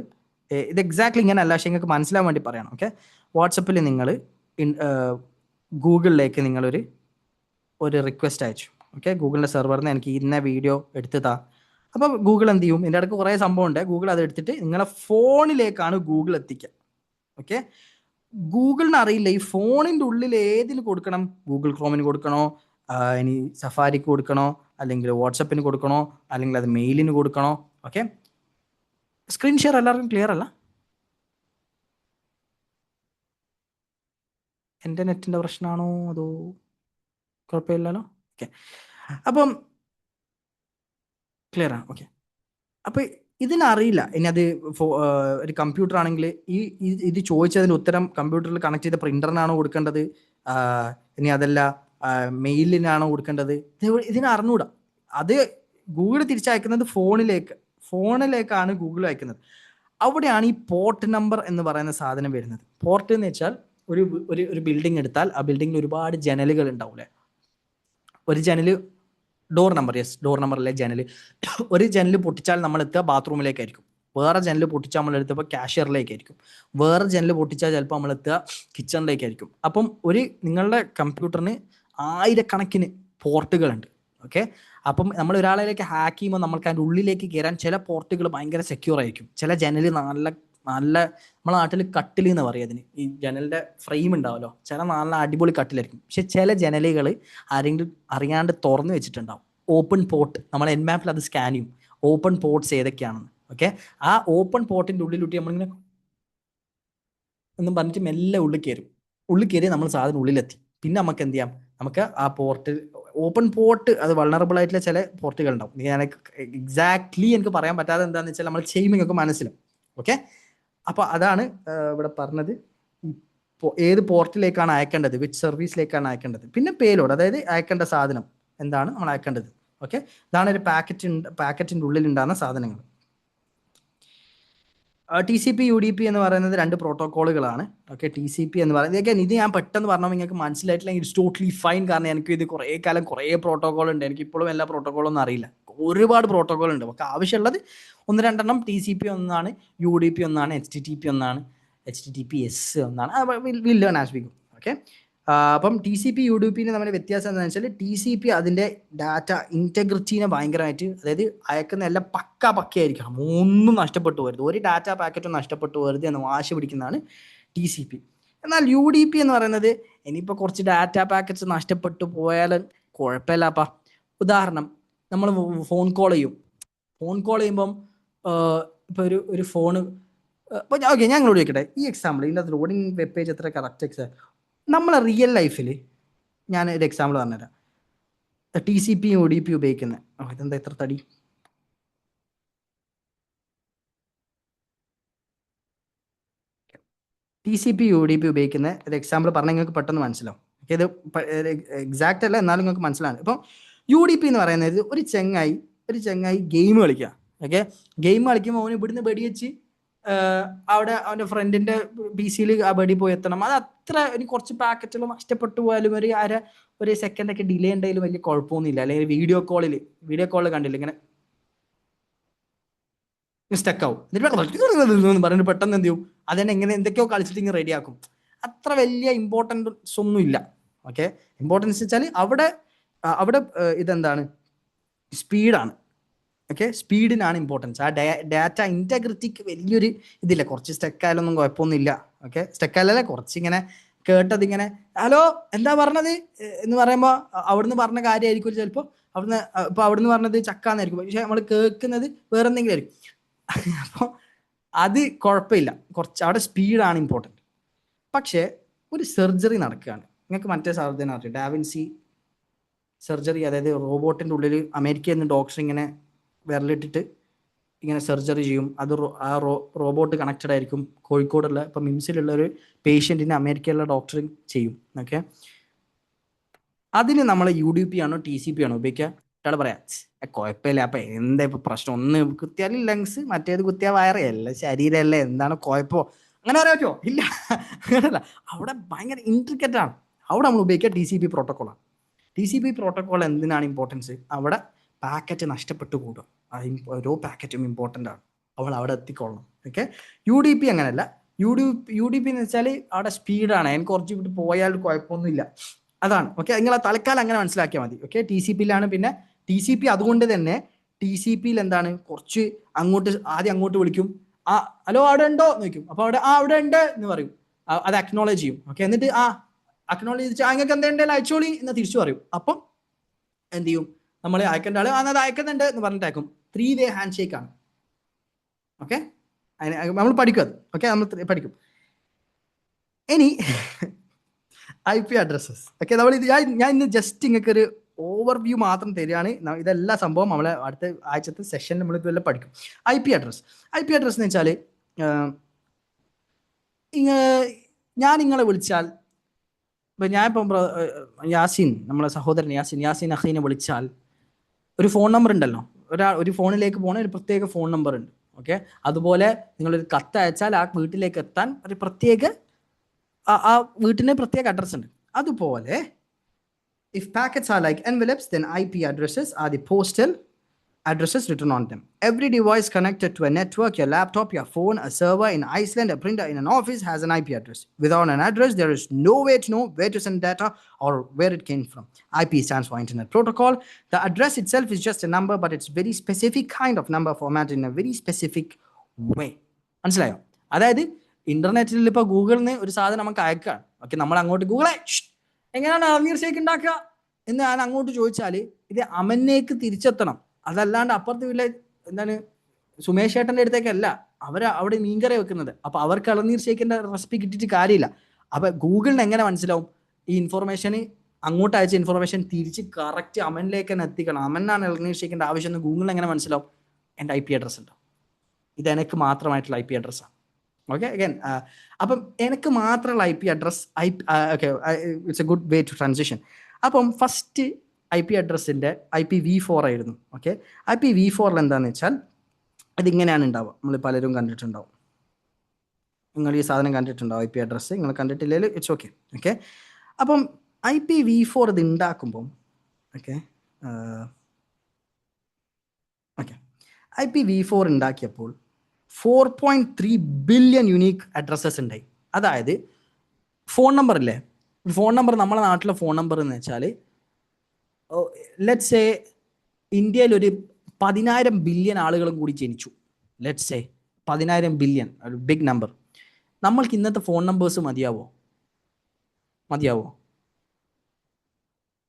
ഇത് എക്സാക്ട്ലി ഇങ്ങനെ അല്ല, പക്ഷേ നിങ്ങൾക്ക് മനസ്സിലാൻ വേണ്ടി പറയണം. ഓക്കെ, വാട്സപ്പിൽ നിങ്ങൾ ഗൂഗിളിലേക്ക് നിങ്ങളൊരു റിക്വസ്റ്റ് അയച്ചു. ഓക്കെ, ഗൂഗിളിൻ്റെ സെർവറിൽ നിന്ന് എനിക്ക് ഇന്ന വീഡിയോ എടുത്തതാ. അപ്പോൾ ഗൂഗിൾ എന്ത് ചെയ്യും? ഇതിൻ്റെ ഇടയ്ക്ക് കുറേ സംഭവം ഉണ്ട്. ഗൂഗിൾ അത് എടുത്തിട്ട് നിങ്ങളെ ഫോണിലേക്കാണ് ഗൂഗിൾ എത്തിക്കുക. ഓക്കെ, ഗൂഗിളിന് അറിയില്ല ഈ ഫോണിൻ്റെ ഉള്ളിൽ ഏതിൽ കൊടുക്കണം. ഗൂഗിൾ ക്രോമിന് കൊടുക്കണോ, ഇനി സഫാരിക്ക് കൊടുക്കണോ, അല്ലെങ്കിൽ വാട്സപ്പിന് കൊടുക്കണോ, അല്ലെങ്കിൽ അത് മെയിലിന് കൊടുക്കണോ? ഓക്കെ, സ്ക്രീൻ ഷെയർ എല്ലാവർക്കും ക്ലിയർ അല്ല? എൻ്റെ നെറ്റിൻ്റെ പ്രശ്നമാണോ അതോ കുഴപ്പമില്ലല്ലോ? ഓക്കെ, അപ്പം ക്ലിയർ ആണ്. ഓക്കെ, അപ്പോൾ ഇതിനറിയില്ല ഇനി അത് ഒരു കമ്പ്യൂട്ടർ ആണെങ്കിൽ ഇത് ചോദിച്ചതിന് ഉത്തരം കമ്പ്യൂട്ടറിൽ കണക്ട് ചെയ്ത പ്രിന്ററിനാണോ കൊടുക്കേണ്ടത്, ഇനി അതല്ല മെയിലിനാണോ കൊടുക്കേണ്ടത്, ഇതിന് അറിഞ്ഞൂടാ. അത് ഗൂഗിൾ തിരിച്ചയക്കുന്നത് ഫോണിലേക്കാണ് ഗൂഗിൾ അയക്കുന്നത്. അവിടെയാണ് ഈ പോർട്ട് നമ്പർ എന്ന് പറയുന്ന സാധനം വരുന്നത്. പോർട്ട് എന്ന് വെച്ചാൽ ഒരു ഒരു ബിൽഡിംഗ് എടുത്താൽ ആ ബിൽഡിങ്ങിൽ ഒരുപാട് ജനലുകൾ ഉണ്ടാവില്ലേ? ഒരു ജനല് ഡോർ നമ്പർ, യെസ്, ഡോർ നമ്പറിലെ ജനൽ. ഒരു ജനൽ പൊട്ടിച്ചാൽ നമ്മൾ എത്തുക ബാത്റൂമിലേക്കായിരിക്കും. വേറെ ജനൽ പൊട്ടിച്ചാൽ നമ്മൾ എത്തുമ്പോൾ കാഷ്യറിലേക്കായിരിക്കും. വേറെ ജനൽ പൊട്ടിച്ചാൽ ചിലപ്പോൾ നമ്മൾ എത്തുക കിച്ചണിലേക്കായിരിക്കും. അപ്പം നിങ്ങളുടെ കമ്പ്യൂട്ടറിന് ആയിരക്കണക്കിന് പോർട്ടുകളുണ്ട്. ഓക്കെ, അപ്പം നമ്മൾ ഒരാളിലേക്ക് ഹാക്ക് ചെയ്യുമ്പോൾ നമ്മൾക്ക് അതിൻ്റെ ഉള്ളിലേക്ക് കയറാൻ ചില പോർട്ടുകൾ ഭയങ്കര സെക്യൂർ ആയിരിക്കും. ചില ജനൽ നല്ല നല്ല നമ്മളെ നാട്ടിൽ കട്ടിൽ എന്ന് പറയും അതിന്. ഈ ജനലിൻ്റെ ഫ്രെയിം ഉണ്ടാവുമല്ലോ, ചില നല്ല അടിപൊളി കട്ടിലായിരിക്കും. പക്ഷെ ചില ജനലുകൾ ആരെങ്കിലും അറിയാണ്ട് തുറന്നു വെച്ചിട്ടുണ്ടാവും. ഓപ്പൺ പോർട്ട്, നമ്മൾ എൻമാപ്പിൽ അത് സ്കാൻ ചെയ്യും, ഓപ്പൺ പോർട്ട്സ് ഏതൊക്കെയാണെന്ന്. ഓക്കെ, ആ ഓപ്പൺ പോർട്ടിൻ്റെ ഉള്ളിലൂട്ടി നമ്മളിങ്ങനെ എന്നും പറഞ്ഞിട്ട് മെല്ലെ ഉള്ളിൽ കയറി നമ്മൾ സാധനം ഉള്ളിലെത്തി. പിന്നെ നമുക്ക് എന്ത് ചെയ്യാം, നമുക്ക് ആ പോർട്ട്, ഓപ്പൺ പോർട്ട്, അത് വൾണറബിൾ ആയിട്ടുള്ള ചില പോർട്ടുകൾ ഉണ്ടാവും. ഞാൻ എക്സാക്ട്ലി എനിക്ക് പറയാൻ പറ്റാതെ എന്താണെന്ന് വെച്ചാൽ നമ്മൾ ചെയ്യുമ്പോൾ ഒക്കെ മനസ്സിലാവും. ഓക്കെ, അപ്പോൾ അതാണ് ഇവിടെ പറഞ്ഞത്. ഏത് പോർട്ടിലേക്കാണ് അയക്കേണ്ടത്, വിച്ച് സർവീസിലേക്കാണ് അയക്കേണ്ടത്. പിന്നെ പേലോഡ്, അതായത് അയക്കേണ്ട സാധനം എന്താണ് നമ്മൾ അയക്കേണ്ടത്. ഓക്കെ, ഇതാണ് ഒരു പാക്കറ്റിൻ്റെ ഉള്ളിൽ ഉണ്ടാകുന്ന സാധനങ്ങൾ. TCP UDP എന്ന് പറയുന്നത് 2 പ്രോട്ടോക്കോളുകളാണ്. ഓക്കെ, TCP എന്ന് പറയുന്നത് ഇത് ഞാൻ പെട്ടെന്ന് പറഞ്ഞാൽ നിങ്ങൾക്ക് മനസ്സിലായിട്ടില്ലെങ്കിൽ ഇറ്റ്സ് ടോട്ടലി ഫൈൻ. കാരണം എനിക്ക് ഇത് കുറേ കാലം കുറേ പ്രോട്ടോക്കോൾ ഉണ്ട്, എനിക്ക് ഇപ്പോഴും എല്ലാ പ്രോട്ടോക്കോളൊന്നും അറിയില്ല. ഒരുപാട് പ്രോട്ടോക്കോൾ ഉണ്ട്. നമുക്ക് ആവശ്യമുള്ളത് 1-2 TCP ഒന്നാണ്, UDP ഒന്നാണ്, HTTP ഒന്നാണ്, HTTPS ഒന്നാണ്. Will learn as we go. Okay, അപ്പം TCP UDPന് നമ്മുടെ വ്യത്യാസം എന്താണെന്ന് വെച്ചാൽ TCP അതിൻ്റെ ഡാറ്റ ഇൻറ്റഗ്രിറ്റീനെ ഭയങ്കരമായിട്ട്, അതായത് അയക്കുന്ന എല്ലാം പക്കയായിരിക്കണം, ഒന്നും നഷ്ടപ്പെട്ടു പോകരുത്, ഒരു ഡാറ്റ പാക്കറ്റും നഷ്ടപ്പെട്ടു പോകരുത് എന്ന് വാശി പിടിക്കുന്നതാണ് TCP. എന്നാൽ UDP എന്ന് പറയുന്നത് ഇനിയിപ്പോൾ കുറച്ച് ഡാറ്റ പാക്കറ്റ്സ് നഷ്ടപ്പെട്ടു പോയാലും കുഴപ്പമില്ലപ്പാ. ഉദാഹരണം, നമ്മൾ ഫോൺ കോൾ ചെയ്യുമ്പം ഇപ്പോൾ ഒരു ഫോണ്, ഓക്കെ ഞാൻ ഇങ്ങോട്ട് ചോദിക്കട്ടെ, ഈ എക്സാമ്പിൾ ഇതിൻ്റെ അത് ലോഡിങ് വെബ് പേജ് എത്ര കറക്റ്റ് നമ്മളെ റിയൽ ലൈഫിൽ ഞാൻ ഒരു എക്സാമ്പിൾ പറഞ്ഞുതരാം. TCP UDP ഉപയോഗിക്കുന്നത്, ഇതെന്താ എത്ര തടി, TCP UDP ഉപയോഗിക്കുന്ന ഒരു എക്സാമ്പിൾ പറഞ്ഞാൽ നിങ്ങൾക്ക് പെട്ടെന്ന് മനസ്സിലാവും. ഇത് എക്സാക്റ്റ് അല്ല, എന്നാലും നിങ്ങൾക്ക് മനസ്സിലാണ്. ഇപ്പം UDP എന്ന് പറയുന്നത് ഒരു ചങ്ങായി ഗെയിം കളിക്കുക. ഓക്കെ, ഗെയിം കളിക്കുമ്പോൾ അവന് ഇവിടുന്ന് വെടിവെച്ച് അവിടെ അവൻ്റെ ഫ്രണ്ടിൻ്റെ PC-യിൽ ആ വെടി പോയി എത്തണം. അത് അത്ര കുറച്ച് പാക്കറ്റുകൾ നഷ്ടപ്പെട്ടു പോയാലും ഒരു സെക്കൻഡൊക്കെ ഡിലേ ഉണ്ടെങ്കിലും വലിയ കുഴപ്പമൊന്നുമില്ല. അല്ലെങ്കിൽ വീഡിയോ കോളിൽ കണ്ടില്ല ഇങ്ങനെ സ്റ്റക്കാവും, എന്നിട്ട് പറഞ്ഞിട്ട് പെട്ടെന്ന് എന്ത് ചെയ്യും, അതിനെ എങ്ങനെ എന്തൊക്കെയോ കളിച്ചിട്ട് ഇങ്ങനെ റെഡിയാക്കും. അത്ര വലിയ ഇമ്പോർട്ടൻസ് ഒന്നും ഇല്ല. ഓക്കെ, ഇമ്പോർട്ടൻസ് വെച്ചാൽ അവിടെ ഇതെന്താണ്, സ്പീഡാണ്. ഓക്കെ, സ്പീഡിനാണ് ഇമ്പോർട്ടൻസ്. ആ ഡാറ്റ ഇൻറ്റഗ്രിറ്റിക്ക് വലിയൊരു ഇതില്ല. കുറച്ച് സ്റ്റക്കായാലൊന്നും കുഴപ്പമൊന്നുമില്ല. ഓക്കെ, സ്റ്റക്കായാലല്ലേ കുറച്ചിങ്ങനെ കേട്ടതിങ്ങനെ ഹലോ എന്താ പറഞ്ഞത് എന്ന് പറയുമ്പോൾ അവിടുന്ന് പറഞ്ഞ കാര്യമായിരിക്കും ചിലപ്പോൾ അവിടുന്ന് പറഞ്ഞത് ചക്കാന്നായിരിക്കും, പക്ഷെ നമ്മൾ കേൾക്കുന്നത് വേറെ എന്തെങ്കിലും ആയിരിക്കും. അപ്പോൾ അത് കുഴപ്പമില്ല, കുറച്ച് അവിടെ സ്പീഡാണ് ഇമ്പോർട്ടൻറ്റ്. പക്ഷേ ഒരു സർജറി നടക്കുകയാണ്, നിങ്ങൾക്ക് മറ്റേ സാധനം അറിയാം, ഡാവിൻസി സർജറി. അതായത് റോബോട്ടിൻ്റെ ഉള്ളിൽ അമേരിക്കയിൽ നിന്ന് ഡോക്ടർ ഇങ്ങനെ വിരലിട്ടിട്ട് ഇങ്ങനെ സർജറി ചെയ്യും. അത് റോബോട്ട് കണക്റ്റഡ് ആയിരിക്കും. കോഴിക്കോടുള്ള ഇപ്പം മിംസിലുള്ള ഒരു പേഷ്യൻറ്റിനെ അമേരിക്കയിലുള്ള ഡോക്ടർ ചെയ്യും. ഓക്കെ, അതിന് നമ്മൾ UDP ആണോ TCP ആണോ ഉപയോഗിക്കുക? ഒരാൾ പറയാം കുഴപ്പമില്ല, അപ്പം എന്താ ഇപ്പം പ്രശ്നം, ഒന്ന് കുത്തിയാൽ ലങ്സ്, മറ്റേത് കുത്തിയാൽ വയറ്, എല്ലാം ശരീരമല്ലേ, എന്താണ് കുഴപ്പമോ, അങ്ങനെ പറയാൻ പറ്റുമോ? ഇല്ല, അങ്ങനെയല്ല. അവിടെ ഭയങ്കര ഇൻട്രിക്കറ്റാണ്. അവിടെ നമ്മൾ ഉപയോഗിക്കുക TCP പ്രോട്ടോക്കോളാണ്. TCP പ്രോട്ടോക്കോൾ എന്തിനാണ് ഇമ്പോർട്ടൻസ്? അവിടെ പാക്കറ്റ് നഷ്ടപ്പെട്ടു കൂടും. ഓരോ പാക്കറ്റും ഇമ്പോർട്ടൻ്റ് ആണ്, അവിടെ എത്തിക്കൊള്ളണം. ഓക്കെ, UDP അങ്ങനെയല്ല. UDP എന്ന് വെച്ചാൽ അവിടെ സ്പീഡാണ്, എനിക്ക് കുറച്ച് വിട്ട് പോയാൽ കുഴപ്പമൊന്നുമില്ല, അതാണ്. ഓക്കെ, നിങ്ങൾ തൽക്കാലം അങ്ങനെ മനസ്സിലാക്കിയാൽ മതി. ഓക്കെ, TCPയിലാണ്. പിന്നെ TCP അതുകൊണ്ട് തന്നെ TCPയിൽ എന്താണ്, കുറച്ച് ആദ്യം അങ്ങോട്ട് വിളിക്കും, ഹലോ അവിടെ ഉണ്ടോ എന്ന് ചോദിക്കും. അപ്പോൾ അവിടെ ഉണ്ട് എന്ന് പറയും, അത് അക്നോളജ് ചെയ്യും. ഓക്കെ, എന്നിട്ട് അക്നോളജ് ചെയ്തിട്ട് നിങ്ങൾക്ക് എന്തെങ്കിലും അയച്ചോളി എന്ന് തിരിച്ചു പറയും. അപ്പം എന്ത് ചെയ്യും, നമ്മൾ അയക്കേണ്ട ആള് അത് അയക്കുന്നുണ്ട് എന്ന് പറഞ്ഞിട്ട് അയക്കും. 3-way ഹാൻഡ് ഷേക്ക് ആണ്. ഓക്കെ, നമ്മൾ പഠിക്കും അത്. ഓക്കെ, നമ്മൾ പഠിക്കും. ഇനി IP അഡ്രസ്സസ്. ഓക്കെ, നമ്മൾ ഇത് ഞാൻ ഇന്ന് ജസ്റ്റ് നിങ്ങൾക്ക് ഒരു ഓവർവ്യൂ മാത്രം തരികയാണ്. ഇതെല്ലാം സംഭവം നമ്മളെ അടുത്ത ആഴ്ചത്തെ സെഷനിൽ നമ്മൾ ഇതെല്ലാം പഠിക്കും. IP അഡ്രസ് എന്ന് വെച്ചാൽ ഞാൻ നിങ്ങളെ വിളിച്ചാൽ, ഇപ്പം ഞാനിപ്പം യാസിൻ, നമ്മളെ സഹോദരൻ യാസിൻ അഖീനെ വിളിച്ചാൽ ഒരു ഫോൺ നമ്പർ ഉണ്ടല്ലോ, ഒരു ഫോണിലേക്ക് പോകണ ഒരു പ്രത്യേക ഫോൺ നമ്പർ ഉണ്ട്. ഓക്കെ, അതുപോലെ നിങ്ങളൊരു കത്ത് അയച്ചാൽ ആ വീട്ടിലേക്ക് എത്താൻ ഒരു പ്രത്യേക ആ വീട്ടിന് പ്രത്യേക അഡ്രസ് ഉണ്ട്. അതുപോലെ if packets are like envelopes, then IP addresses are the postal addresses written on them. Every device connected to a network, your laptop, your phone, a server in Iceland, a printer in an office, has an IP address. Without an address, there is no way to know where to send data or where it came from. IP stands for Internet Protocol. The address itself is just a number, but it's very specific kind of number formatted in a very specific way. മനസ്സിലായോ? അതായത് ഇന്റർനെറ്റിൽ ഇപ്പോൾ ഗൂഗിളിൽ നിന്ന് ഒരു സാധനം നമുക്ക് അയക്കാം. ഓക്കെ, നമ്മൾ അങ്ങോട്ട് ഗൂഗിളെ എങ്ങനെയാണ് അളനീർ ഷേക്ക് ഉണ്ടാക്കുക എന്ന് ഞാൻ അങ്ങോട്ട് ചോദിച്ചാൽ ഇത് അമന്നേക്ക് തിരിച്ചെത്തണം. അതല്ലാണ്ട് അപ്പുറത്ത് വീട്ടിലെ എന്താണ് സുമേഷ് ചേട്ടൻ്റെ അടുത്തേക്കല്ല അവർ അവിടെ മീൻകറി വെക്കുന്നത്. അപ്പൊ അവർക്ക് ഇളനീർ ഷേക്കിന്റെ റെസിപ്പി കിട്ടിയിട്ട് കാര്യമില്ല. അപ്പൊ ഗൂഗിളിന് എങ്ങനെ മനസ്സിലാവും ഈ ഇൻഫോർമേഷന് അങ്ങോട്ട് അയച്ച ഇൻഫോർമേഷൻ തിരിച്ച് കറക്റ്റ് അമനിലേക്ക് തന്നെ എത്തിക്കണം, അമനാണ് ഇളനീർ ഷേക്കിന്റെ ആവശ്യം എന്ന് ഗൂഗിളിന് എങ്ങനെ മനസ്സിലാവും? എൻ്റെ IP അഡ്രസ് ഉണ്ട്. ഇത് എനിക്ക് മാത്രമായിട്ടുള്ള IP അഡ്രസ്സാണ്. ഓക്കെ, അഗൈൻ അപ്പം എനിക്ക് മാത്രമുള്ള IP address. Okay, it's a good way to transition. അപ്പം ഫസ്റ്റ് IP അഡ്രസ്സിൻ്റെ IPv4 ആയിരുന്നു. ഓക്കെ, IPv4 എന്താണെന്ന് വെച്ചാൽ ഇതിങ്ങനെയാണ് ഉണ്ടാവുക. നമ്മൾ പലരും കണ്ടിട്ടുണ്ടാവും. നിങ്ങൾ ഈ സാധനം കണ്ടിട്ടുണ്ടാവും IP അഡ്രസ്സ്. നിങ്ങൾ കണ്ടിട്ടില്ലെങ്കിൽ ഇറ്റ്സ് ഓക്കെ. ഓക്കെ, അപ്പം IPv4 ഇത് ഉണ്ടാക്കുമ്പം ഓക്കെ IPv4 ഉണ്ടാക്കിയപ്പോൾ 4.3 ബില്യൺ യുണീക്ക് അഡ്രസ്സസ് ഉണ്ടായി. അതായത് ഫോൺ നമ്പർ ഇല്ലേ, ഫോൺ നമ്പർ നമ്മളെ നാട്ടിലെ ഫോൺ നമ്പർ എന്ന് വെച്ചാൽ ലെറ്റ്സ് സേ ഇന്ത്യയിൽ ഒരു 10,000 ബില്യൺ ആളുകളും കൂടി ജനിച്ചു. ലെറ്റ്സ് സേ 10,000 ബില്യൺ, ഒരു ബിഗ് നമ്പർ. നമ്മൾക്ക് ഇന്നത്തെ ഫോൺ നമ്പേഴ്സ് മതിയാവോ?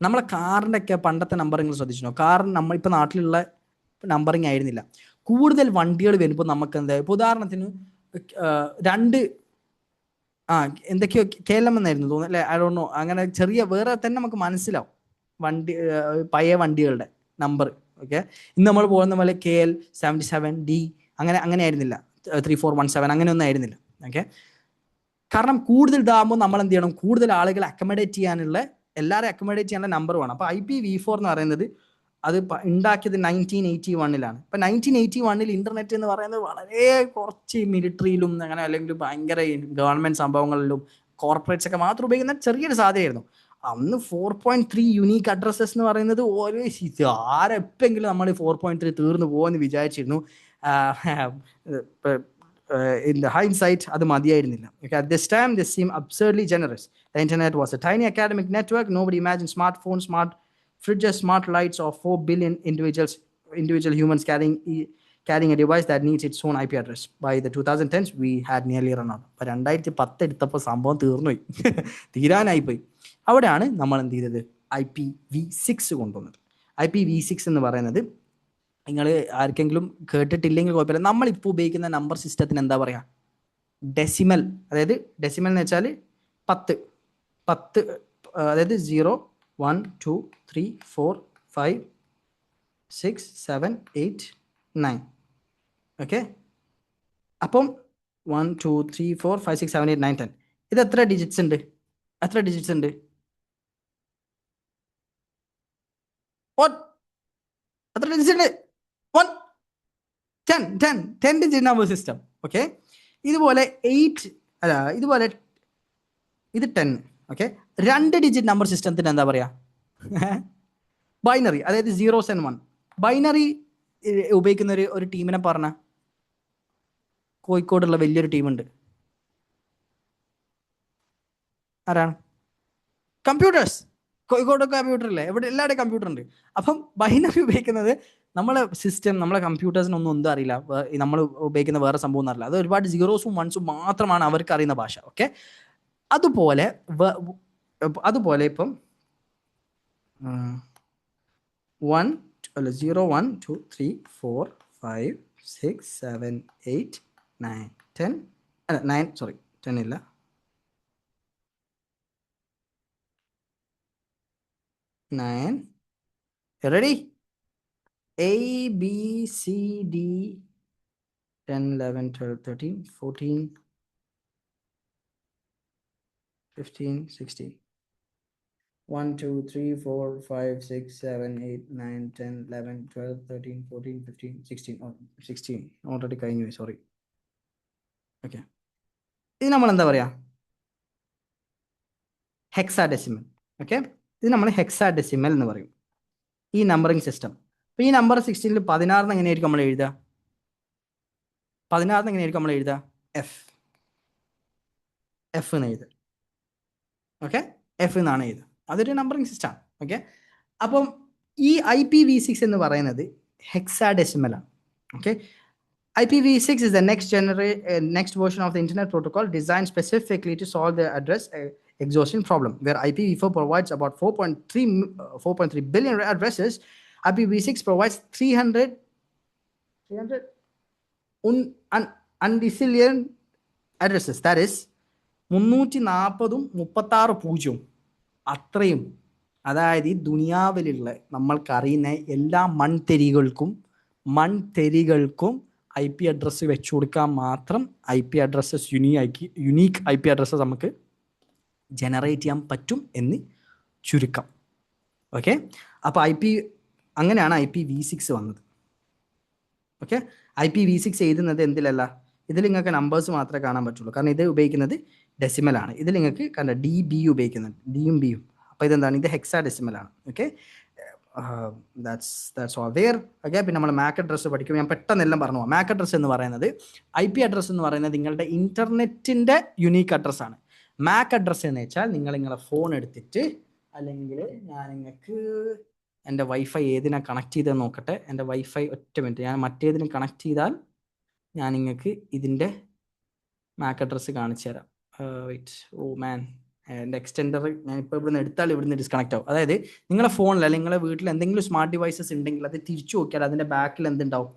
നമ്മളെ കാറിൻ്റെ ഒക്കെ പണ്ടത്തെ നമ്പറിങ്ങൾ ശ്രദ്ധിച്ചോ? കാറിന് നമ്മളിപ്പോൾ നാട്ടിലുള്ള നമ്പറിങ് ആയിരുന്നില്ല. കൂടുതൽ വണ്ടികൾ വരുമ്പോൾ നമുക്ക് എന്താ, ഇപ്പോൾ ഉദാഹരണത്തിന് എന്തൊക്കെയോ KLM എന്നായിരുന്നു തോന്നുന്നു അല്ലേ, ഐ ഡോണ്ട് നോ, അങ്ങനെ ചെറിയ വേറെ തന്നെ നമുക്ക് മനസ്സിലാവും വണ്ടി, പഴയ വണ്ടികളുടെ നമ്പർ. ഓക്കെ, ഇന്ന് നമ്മൾ പോകുന്ന പോലെ KL 77D അങ്ങനെ ആയിരുന്നില്ല, 3417 അങ്ങനെയൊന്നും ആയിരുന്നില്ല. ഓക്കെ, കാരണം കൂടുതൽ ഇതാകുമ്പോൾ നമ്മൾ എന്ത് ചെയ്യണം, കൂടുതൽ ആളുകളെ അക്കമഡേറ്റ് ചെയ്യാനുള്ള, എല്ലാവരെയും അക്കമഡേറ്റ് ചെയ്യാനുള്ള നമ്പർ വേണം. അപ്പോൾ IPv4 എന്ന് പറയുന്നത് അത് ഉണ്ടാക്കിയത് 1981 ഇപ്പം 1981 ഇന്റർനെറ്റ് എന്ന് പറയുന്നത് വളരെ കുറച്ച് മിലിറ്ററിയിലും അങ്ങനെ അല്ലെങ്കിൽ ഭയങ്കര ഗവൺമെന്റ് സംഭവങ്ങളിലും കോർപ്പറേറ്റ്സ് ഒക്കെ മാത്രം ഉപയോഗിക്കുന്ന ചെറിയൊരു സാധ്യതയായിരുന്നു. അന്ന് 4.3 യുണീക്ക് അഡ്രസ്സസ് എന്ന് പറയുന്നത് ആരെപ്പെങ്കിലും നമ്മൾ 4.3 തീർന്നു പോകുമെന്ന് വിചാരിച്ചിരുന്നു. In the hindsight, അത് മതിയായിരുന്നില്ല. Okay, at this time, this seemed absurdly generous. The internet was a tiny academic network. Nobody imagined smartphones, smart fridges, smart lights, or 4 billion individual humans carrying a device that needs its own IP address. By the 2010s, we had nearly run out. അപ്പോൾ 2010 എടുത്തപ്പോൾ സംഭവം തീർന്നുപോയി, തീരാനായിപ്പോയി. അവിടെയാണ് നമ്മൾ എന്ത് ചെയ്തത്, IPv6 കൊണ്ടുവന്നത്. IPv6 എന്ന് പറയുന്നത് നിങ്ങൾ ആർക്കെങ്കിലും കേട്ടിട്ടില്ലെങ്കിൽ കുഴപ്പമില്ല, നമ്മളിപ്പോൾ ഉപയോഗിക്കുന്ന നമ്പർ സിസ്റ്റത്തിന് എന്താ പറയുക, ഡെസിമൽ. അതായത് ഡെസിമൽ എന്ന് വെച്ചാൽ 10, അതായത് 0, 1, 2, 3, 4, 5, 6, 7, 8, 9. ഓക്കെ, അപ്പം 1, 2, 3, 4, 5, 6, 7, 8, 9, 10. ഇത് എത്ര ഡിജിറ്റ്സ് ഉണ്ട്? എത്ര ഡിജിറ്റ്സ് ഉണ്ട്? 10 ഡിജിറ്റ് നമ്പർ സിസ്റ്റം. ഓക്കെ, ഇതുപോലെ 8 അല്ല, ഇതുപോലെ ഇത് 10. ഓക്കെ, 2 ഡിജിറ്റ് നമ്പർ സിസ്റ്റത്തിന് എന്താ പറയാ, ബൈനറി. അതായത് 0s and 1. ബൈനറി ഉപയോഗിക്കുന്ന ഒരു ടീമിനെ പറഞ്ഞ, കോഴിക്കോടുള്ള വലിയൊരു ടീമുണ്ട്, ആരാണ്? കമ്പ്യൂട്ടേഴ്സ്. കോഴിക്കോട് കമ്പ്യൂട്ടർ ഇല്ലേ, ഇവിടെ എല്ലാവരുടെയും കമ്പ്യൂട്ടർ ഉണ്ട്. അപ്പം ബൈനറി ഉപയോഗിക്കുന്നത് നമ്മളെ സിസ്റ്റം, നമ്മളെ കമ്പ്യൂട്ടേഴ്സിനൊന്നും ഒന്നും അറിയില്ല, നമ്മൾ ഉപയോഗിക്കുന്ന വേറെ സംഭവം ഒന്നും അറിയില്ല. അത് ഒരുപാട് 0s 1s മാത്രമാണ് അവർക്ക് അറിയുന്ന ഭാഷ. ഓക്കെ, അതുപോലെ ഇപ്പം 1, 0, 1, 2, 3, 4, 5, 6, 7, 8, 9, 10. 9, sorry, 10 illa. 9. You ready? A, B, C, D, 10, 11, 12, 13, 14, 15, 16. 1, 2, 3, 4, 5, 6, 7, 8, 9, 10, 11, 12, 13, 14, 15, 16. Oh, 16. Already കഴിഞ്ഞു, sorry. Okay. ഇത് നമ്മൾ എന്താ പറയാ? ഹെക്സാഡെസിമൽ. ഓക്കെ, ഇത് നമ്മൾ ഹെക്സാഡെസിമൽ എന്ന് പറയും ഈ നമ്പറിംഗ് സിസ്റ്റം. അപ്പോൾ ഈ നമ്പർ 16 16 എങ്ങനെയായിരിക്കും നമ്മൾ എഴുതുക? 16 എങ്ങനെയായിരിക്കും നമ്മൾ എഴുതുക? എഫ് എന്ന് എഴുതുക. ഓക്കെ, എഫ് എന്നാണ് എഴുതുക. അതൊരു നമ്പറിംഗ് സിസ്റ്റമാണ്. ഓക്കെ, അപ്പം ഈ IPv6 എന്ന് പറയുന്നത് ഹെക്സാഡെസിമലാണ്. Okay, IPv6 is the next version of the Internet Protocol designed specifically to solve the address exhaustion problem, where IPv4 provides about 4.3 billion addresses. IPv6 provides 300 undecillion addresses. That is 340ഉം 36 പൂജ്യവും അത്രയും. അതായത് ഈ ദുനിയാവിലുള്ള നമ്മൾക്കറിയുന്ന എല്ലാ മൺതെരികൾക്കും IP അഡ്രസ്സ് വെച്ചു കൊടുക്കാൻ മാത്രം IP addresses unique IP addresses നമുക്ക് ജനറേറ്റ് ചെയ്യാൻ പറ്റും എന്ന് ചുരുക്കം. ഓക്കെ, അപ്പോൾ അങ്ങനെയാണ് IPv6 വന്നത്. ഓക്കെ, IPv6 എഴുതുന്നത് എന്തിലല്ല, ഇതിൽ നിങ്ങൾക്ക് നമ്പേഴ്സ് മാത്രമേ കാണാൻ പറ്റുള്ളൂ, കാരണം ഇത് ഉപയോഗിക്കുന്നത് ഡെസിമലാണ്. ഇതിൽ നിങ്ങൾക്ക് കണ്ട DB ഉപയോഗിക്കുന്നുണ്ട്, ഡിയും ബിയും. അപ്പോൾ ഇതെന്താണ്? ഇത് ഹെക്സാഡെസിമലാണ്. Okay, that's all there. ഓക്കെ, പിന്നെ നമ്മൾ MAC അഡ്രസ്സ് പഠിക്കും. ഞാൻ പെട്ടെന്ന് എല്ലാം പറഞ്ഞു. MAC അഡ്രസ്സ് എന്ന് പറയുന്നത്, IP അഡ്രസ്സ് എന്ന് പറയുന്നത് നിങ്ങളുടെ ഇൻ്റർനെറ്റിൻ്റെ യുണീക്ക് അഡ്രസ്സാണ്. MAC അഡ്രസ്സ് എന്ന് വെച്ചാൽ നിങ്ങളെ ഫോൺ എടുത്തിട്ട്, അല്ലെങ്കിൽ ഞാൻ നിങ്ങൾക്ക് എൻ്റെ വൈഫൈ ഏതിനാ കണക്ട് ചെയ്തെന്ന് നോക്കട്ടെ. എൻ്റെ വൈഫൈ ഒറ്റ മിനിറ്റ്, ഞാൻ മറ്റേതിന് കണക്ട് ചെയ്താൽ ഞാൻ നിങ്ങൾക്ക് ഇതിൻ്റെ MAC അഡ്രസ്സ് കാണിച്ചു തരാം. വെയിറ്റ്, ഓ മാൻ, എൻ്റെ എക്സ്റ്റെൻഡർ ഞാൻ ഇപ്പോൾ ഇവിടുന്ന് എടുത്താൽ ഇവിടുന്ന് ഡിസ്കണക്ട് ആവും. അതായത് നിങ്ങളുടെ ഫോണിൽ അല്ലെങ്കിൽ നിങ്ങളുടെ വീട്ടിൽ എന്തെങ്കിലും സ്മാർട്ട് ഡിവൈസസ് ഉണ്ടെങ്കിൽ അത് തിരിച്ചു നോക്കിയാൽ അതിൻ്റെ ബാക്കിൽ എന്തുണ്ടാവും?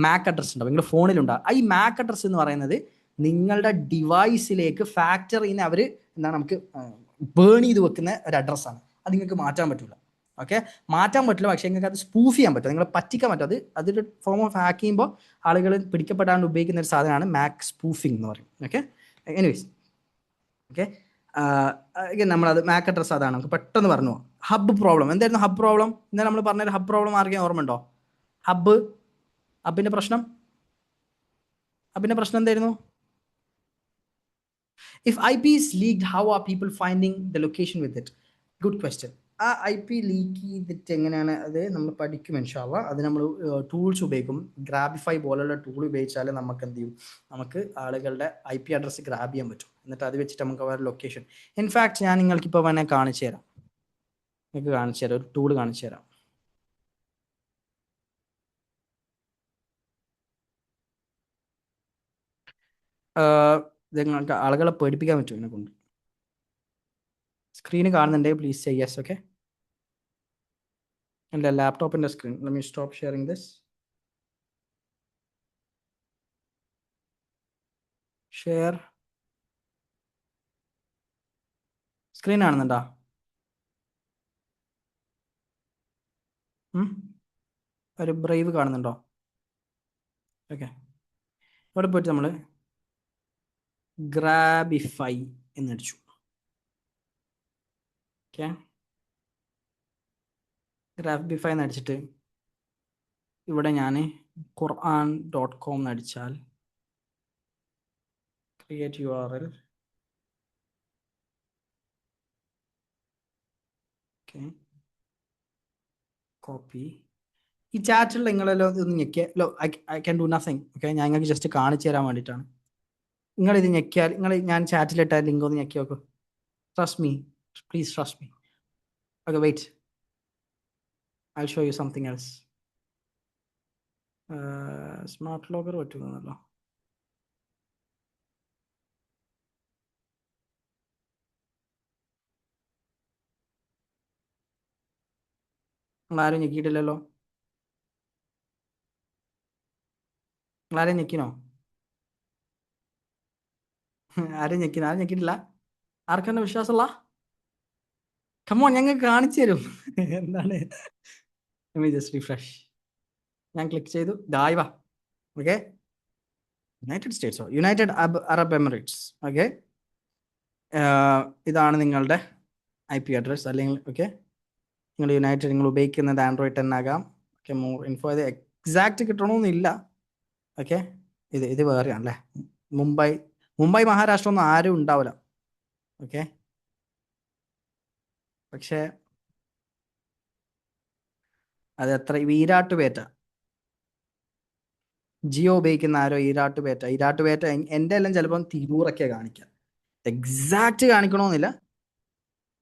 MAC അഡ്രസ്സ് ഉണ്ടാവും, നിങ്ങളുടെ ഫോണിലുണ്ടാവും. ഈ MAC അഡ്രസ്സ് എന്ന് പറയുന്നത് നിങ്ങളുടെ ഡിവൈസിലേക്ക് ഫാക്ടറിയിൽ നിന്ന് അവർ എന്താണ് നമുക്ക് ബേൺ ചെയ്ത് വെക്കുന്ന ഒരു അഡ്രസ്സാണ്. അത് നിങ്ങൾക്ക് മാറ്റാൻ പറ്റില്ല. ഓക്കെ, മാറ്റാൻ പറ്റില്ല, പക്ഷേ നിങ്ങൾക്ക് അത് സ്പൂഫ് ചെയ്യാൻ പറ്റും, നിങ്ങളെ പറ്റിക്കാൻ പറ്റും. അതൊരു ഫോം ഓഫ് ഹാക്ക് ചെയ്യുമ്പോൾ ആളുകൾ പിടിക്കപ്പെടാണ്ട് ഉപയോഗിക്കുന്ന ഒരു സാധനമാണ് MAC സ്പൂഫിംഗ് എന്ന് പറയും. Okay, anyways. ഓക്കെ, നമ്മളത് MAC അഡ്രസ്സ് അതാണ്. നമുക്ക് പെട്ടെന്ന് പറഞ്ഞു. ഹബ്ബ് പ്രോബ്ലം എന്തായിരുന്നു? ഹബ്ബ് പ്രോബ്ലം ഇന്നലെ നമ്മൾ പറഞ്ഞൊരു ഹബ്ബ് പ്രോബ്ലം ആർക്കെങ്കിലും ഓർമ്മയുണ്ടോ? ഹബ്ബിൻ്റെ പ്രശ്നം എന്തായിരുന്നു? If IP is leaked, how are people finding the location with it? Good question. ആ IP ലീക്ക് ചെയ്തിട്ട് എങ്ങനെയാണ് അത് നമ്മൾ പഠിക്കും ഇൻഷാല്ലാ. അത് നമ്മൾ ടൂൾസ് ഉപയോഗിക്കും. ഗ്രാബിഫൈ പോലുള്ള ടൂൾ ഉപയോഗിച്ചാൽ നമുക്ക് എന്ത് ചെയ്യും? നമുക്ക് ആളുകളുടെ IP അഡ്രസ്സ് ഗ്രാബ് ചെയ്യാൻ പറ്റും. എന്നിട്ട് അത് വെച്ചിട്ട് നമുക്ക് അവരുടെ ലൊക്കേഷൻ. ഇൻഫാക്ട് ഞാൻ നിങ്ങൾക്കിപ്പോൾ വേണേൽ കാണിച്ചു തരാം. ഒരു ടൂൾ കാണിച്ചു തരാം. നിങ്ങൾക്ക് ആളുകളെ പേടിപ്പിക്കാൻ പറ്റും ഇതിനെ കൊണ്ട്. സ്ക്രീന് കാണുന്നുണ്ടെങ്കിൽ പ്ലീസ് സേ യെസ്. ഓക്കെ, എൻ്റെ ലാപ്ടോപ്പിൻ്റെ screen. Let me stop sharing this. Share screen കാണുന്നുണ്ടോ? ഒരു ബ്രൈവ് കാണുന്നുണ്ടോ? ഓക്കെ, ഇവിടെ പോയിട്ട് നമ്മൾ ഗ്രാബിഫൈ എന്നടിച്ചു. ഓക്കെ, ഗ്രാബിഫൈ എന്നടിച്ചിട്ട് ഇവിടെ ഞാൻ Quran.com എന്നടിച്ചാൽ ക്രിയേറ്റ് URL. Okay, copy. ഈ ചാറ്റിൽ നിങ്ങളെല്ലാം ഒന്ന് ഞെക്കിയാലോ? I can do nothing. Okay, ഞാൻ നിങ്ങൾക്ക് ജസ്റ്റ് കാണിച്ചു തരാൻ വേണ്ടിയിട്ടാണ്. നിങ്ങളിത് ഞെക്കിയാൽ, ഞാൻ ചാറ്റിലിട്ട ലിങ്ക് ഒന്ന് ഞെക്കി നോക്കൂ. Trust me, please trust me. Okay, wait, I'll show you something else. Smart logger പറ്റുന്നല്ലോ. നിങ്ങളാരും ഞെക്കിയിട്ടില്ലല്ലോ? നിങ്ങളാരും ഞെക്കിനോ? ആരും ഞെക്കിയിട്ടില്ല? ആർക്കെന്നെ വിശ്വാസമുള്ള? കമോൺ, ഞങ്ങൾക്ക് കാണിച്ചു തരും. എന്താണ്? Just refresh. ഞാൻ ക്ലിക്ക് ചെയ്തു. ദായ് വാ. ഓക്കെ, യുണൈറ്റഡ് സ്റ്റേറ്റ്സോ, യുണൈറ്റഡ് അറബ് എമിറേറ്റ്സ്. ഓക്കെ, ഇതാണ് നിങ്ങളുടെ IP അഡ്രസ്. അല്ലെങ്കിൽ ഓക്കെ, നിങ്ങൾ ഉപയോഗിക്കുന്നത് Android 10 ആകാം. ഓക്കെ, മോർ ഇൻഫോ ഇത് എക്സാക്റ്റ് കിട്ടണമെന്നില്ല. ഓക്കെ, ഇത് വേറെയാണല്ലേ. മുംബൈ മഹാരാഷ്ട്ര ഒന്നും ആരും ഉണ്ടാവില്ല. ഓക്കെ, പക്ഷേ അത് എത്ര ഈരാട്ടുപേറ്റ ജിയോ ഉപയോഗിക്കുന്ന ആരോ ഈരാട്ടുപേറ്റ എൻ്റെ എല്ലാം ചിലപ്പം തിരൂറൊക്കെ കാണിക്കാം. എക്സാക്റ്റ് കാണിക്കണമെന്നില്ല,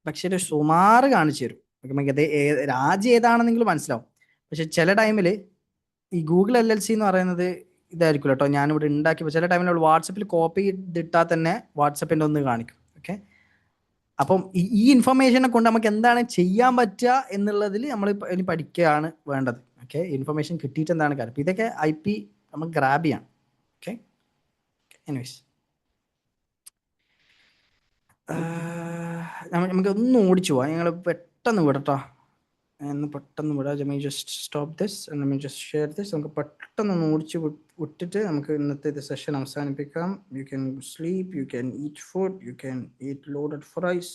പക്ഷെ ഒരു സുമാറ് കാണിച്ചു തരും. നമുക്ക് രാജ്യം ഏതാണെന്നെങ്കിലും മനസ്സിലാവും. പക്ഷെ ചില ടൈമിൽ ഈ ഗൂഗിൾ LLC എന്ന് പറയുന്നത് ഇതായിരിക്കും കേട്ടോ. ഞാനിവിടെ ഉണ്ടാക്കിയപ്പോൾ ചില ടൈമിൽ വാട്സപ്പിൽ കോപ്പി ചെയ്തിട്ടാൽ തന്നെ വാട്സപ്പിൻ്റെ ഒന്ന് കാണിക്കും. ഓക്കെ, അപ്പം ഈ ഇൻഫർമേഷനെ കൊണ്ട് നമുക്ക് എന്താണ് ചെയ്യാൻ പറ്റുക എന്നുള്ളതിൽ നമ്മൾ ഇനി പഠിക്കുകയാണ് വേണ്ടത്. ഓക്കെ, ഇൻഫർമേഷൻ കിട്ടിയിട്ട് എന്താണ് കാര്യം. ഇതൊക്കെ IP നമുക്ക് ഗ്രാബ് ചെയ്യാം. ഓക്കെ, എനിവേസ് നമുക്ക് ഒന്ന് ഓടിച്ചു പോവാം. ഞങ്ങൾ പെട്ടെന്ന് വിടട്ടോ, എന്ന് പെട്ടെന്ന് വിടാം. let me just stop this and let me just share this. നമുക്ക് പെട്ടെന്ന് ഓടിച്ച് വിട്ടിട്ട് നമുക്ക് ഇന്നത്തെ ഇത് സെഷൻ അവസാനിപ്പിക്കാം. You can sleep, you can eat food, you can eat loaded fries,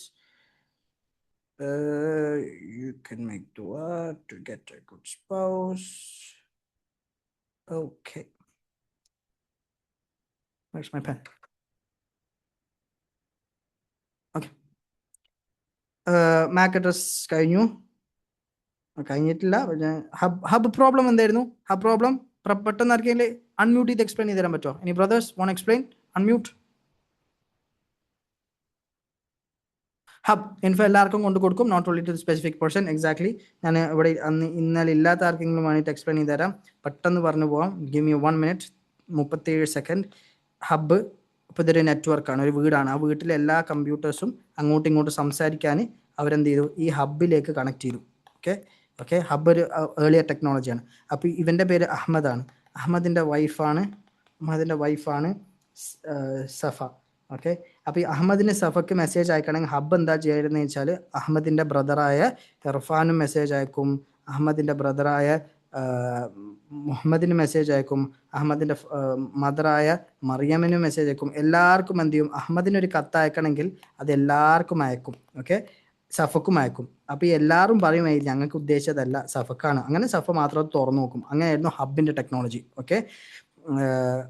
you can make dua to get a good spouse. Okay, where's my pen? Okay, MAC address കഴിഞ്ഞിട്ടില്ല. ഹബ് പ്രോബ്ലം എന്തായിരുന്നു? ഹബ് പ്രോബ്ലം പെട്ടെന്ന് ആർക്കെങ്കിലും അൺമ്യൂട്ട് ചെയ്ത് എക്സ്പ്ലെയിൻ ചെയ്ത് തരാൻ പറ്റുമോ? Any brothers want explain? Unmute. Hub info എല്ലാവർക്കും കൊണ്ട് കൊടുക്കും, not only to specific person. Exactly. ഞാൻ ഇവിടെ ഇന്നലെ ഇല്ലാത്ത ആർക്കെങ്കിലും വേണ്ടിയിട്ട് എക്സ്പ്ലെയിൻ ചെയ്ത് തരാം. പെട്ടെന്ന് പറഞ്ഞു പോവാം. Give me 1 minute, 37 second. Hub ഇപ്പോൾ ഇതൊരു നെറ്റ്വർക്കാണ്, ഒരു വീടാണ്. ആ വീട്ടിലെ എല്ലാ കമ്പ്യൂട്ടേഴ്സും അങ്ങോട്ടും ഇങ്ങോട്ടും സംസാരിക്കാൻ അവരെന്ത് ചെയ്തു? ഈ ഹബ്ബിലേക്ക് കണക്ട് ചെയ്തു. ഓക്കെ, ഹബ്ബ് ഒരു ഏർലിയർ ടെക്നോളജിയാണ്. അപ്പോൾ ഇവൻ്റെ പേര് അഹമ്മദാണ്. അഹമ്മദിൻ്റെ വൈഫാണ് സഫ. ഓക്കെ, അപ്പോൾ ഈ അഹമ്മദിന് സഫക്ക് മെസ്സേജ് അയക്കണമെങ്കിൽ ഹബ്ബ് എന്താ ചെയ്യുന്നതെന്ന് വെച്ചാൽ അഹമ്മദിൻ്റെ ബ്രദറായ ഇർഫാനും മെസ്സേജ് അയക്കും, അഹമ്മദിൻ്റെ ബ്രദറായ മുഹമ്മദിന് മെസ്സേജ് അയക്കും, അഹമ്മദിൻ്റെ മദറായ മറിയമിനും മെസ്സേജ് അയക്കും. എല്ലാവർക്കും എന്ത് ചെയ്യും? അഹമ്മദിനൊരു കത്ത് അയക്കണമെങ്കിൽ അത് എല്ലാവർക്കും അയക്കും. ഓക്കെ, സഫക്കും അയക്കും. അപ്പോൾ ഈ എല്ലാവരും പറയും ഞങ്ങൾക്ക് ഉദ്ദേശിച്ചതല്ല, സഫക്കാണ്. അങ്ങനെ സഫ മാത്രം തുറന്നു നോക്കും. അങ്ങനെയായിരുന്നു ഹബ്ബിൻ്റെ ടെക്നോളജി. ഓക്കെ,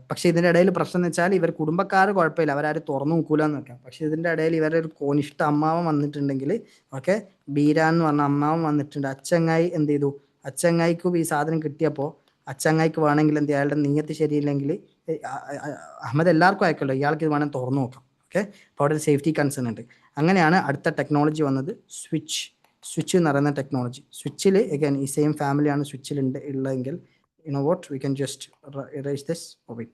പക്ഷെ ഇതിൻ്റെ ഇടയിൽ പ്രശ്നം എന്ന് വെച്ചാൽ ഇവർ കുടുംബക്കാർ കുഴപ്പമില്ല, അവരാരും തുറന്നു നോക്കൂല എന്ന് വെക്കാം. പക്ഷെ ഇതിൻ്റെ ഇടയിൽ ഇവരുടെ ഒരു കോനിഷ്ഠ അമ്മാവൻ വന്നിട്ടുണ്ടെങ്കിൽ, ഓക്കെ, ബീരാൻ എന്ന് പറഞ്ഞ അമ്മാവൻ വന്നിട്ടുണ്ട്. അച്ചങ്ങായി എന്ത് ചെയ്തു? അച്ചങ്ങായിക്കും ഈ സാധനം കിട്ടിയപ്പോൾ അച്ചങ്ങായിക്ക് വേണമെങ്കിൽ എന്ത്, അയാളുടെ നീയത്ത് ശരിയില്ലെങ്കിൽ അഹമ്മദ് എല്ലാവർക്കും അയക്കല്ലോ, ഇയാൾക്ക് ഇത് വേണമെങ്കിൽ തുറന്നു നോക്കാം. ഓക്കെ, അപ്പോൾ അവിടെ ഒരു സേഫ്റ്റി കൺസേൺ ഉണ്ട്. അങ്ങനെയാണ് അടുത്ത ടെക്നോളജി വന്നത്, സ്വിച്ച് എന്ന് പറയുന്ന ടെക്നോളജി. സ്വിച്ചിൽ അഗൈൻ ഈ സെയിം ഫാമിലിയാണ് സ്വിച്ചിൽ ഉള്ളതെങ്കിൽ, you know what, we can just erase this. Oh wait,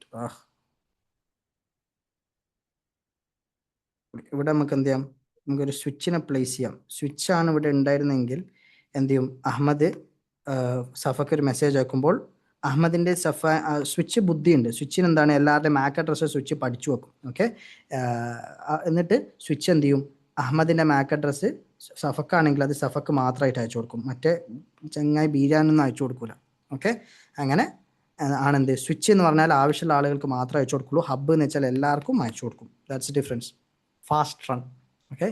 ഇവിടെ നമുക്ക് എന്ത് ചെയ്യാം? നമുക്കൊരു സ്വിച്ചിനെ പ്ലേസ് ചെയ്യാം. സ്വിച്ചാണ് ഇവിടെ ഉണ്ടായിരുന്നെങ്കിൽ എന്ത് ചെയ്യും? അഹമ്മദ് സഫക്ക് ഒരു മെസ്സേജ് അയക്കുമ്പോൾ അഹമ്മദിൻ്റെ സ്വിച്ച് ബുദ്ധിയുണ്ട്. സ്വിച്ചിന് എന്താണ്? എല്ലാവരുടെയും MAC അഡ്രസ്സ് സ്വിച്ച് പഠിച്ചു വെക്കും. ഓക്കെ, എന്നിട്ട് സ്വിച്ച് എന്ത് ചെയ്യും? അഹമ്മദിൻ്റെ MAC അഡ്രസ്സ് സഫക്കാണെങ്കിൽ അത് സഫക്ക് മാത്രമായിട്ട് അയച്ചു കൊടുക്കും, മറ്റേ ചെങ്ങായി ബീരാനൊന്നും അയച്ചു കൊടുക്കൂല. ഓക്കെ, അങ്ങനെ ആണെന്ത്? സ്വിച്ച് എന്ന് പറഞ്ഞാൽ ആവശ്യമുള്ള ആളുകൾക്ക് മാത്രമേ അയച്ചു കൊടുക്കുള്ളൂ. ഹബ്ബ് എന്ന് വെച്ചാൽ എല്ലാവർക്കും അയച്ചു കൊടുക്കും. That's difference. Fast run. Okay,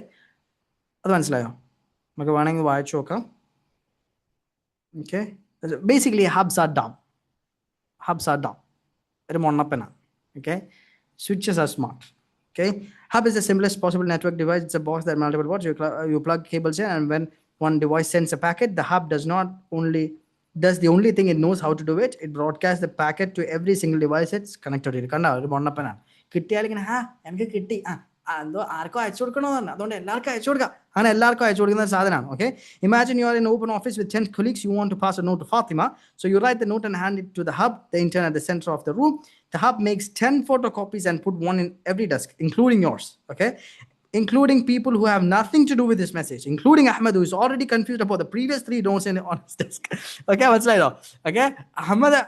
അത് മനസ്സിലായോ? നമുക്ക് വേണമെങ്കിൽ വായിച്ചു നോക്കാം. Okay, basically hubs are dumb. ഒരു മൊണ്ണപ്പനാണ്. Okay, switches are smart. Okay, hub is the simplest possible network device. It's a box that multiple ports. You plug cables in, and when one device sends a packet, the hub does the only thing it knows how to do it. It broadcasts the packet to every single device it's connected to. കണ്ടോ, ഒരു മൊണ്ണപ്പനാണ്. കിട്ടിയാൽ ഇങ്ങനെ എനിക്ക് കിട്ടി, എന്തോ ആർക്കും അയച്ചു കൊടുക്കണമെന്ന് പറഞ്ഞു, അതുകൊണ്ട് എല്ലാവർക്കും അയച്ചു കൊടുക്കാം. അങ്ങനെ എല്ലാവർക്കും അയച്ചു കൊടുക്കുന്ന സാധനമാണ്. Okay, imagine you are in open office with 10 colleagues. You want to pass a note to Fatima, so you write the note and hand it to the hub, the intern at the center of the room. The hub makes 10 photocopies and put one in every desk, including yours. Okay, including people who have nothing to do with this message, including Ahmed, who is already confused about the previous 3 notes on his desk. Okay, മനസ്സിലായോ? Okay, അഹമ്മദ്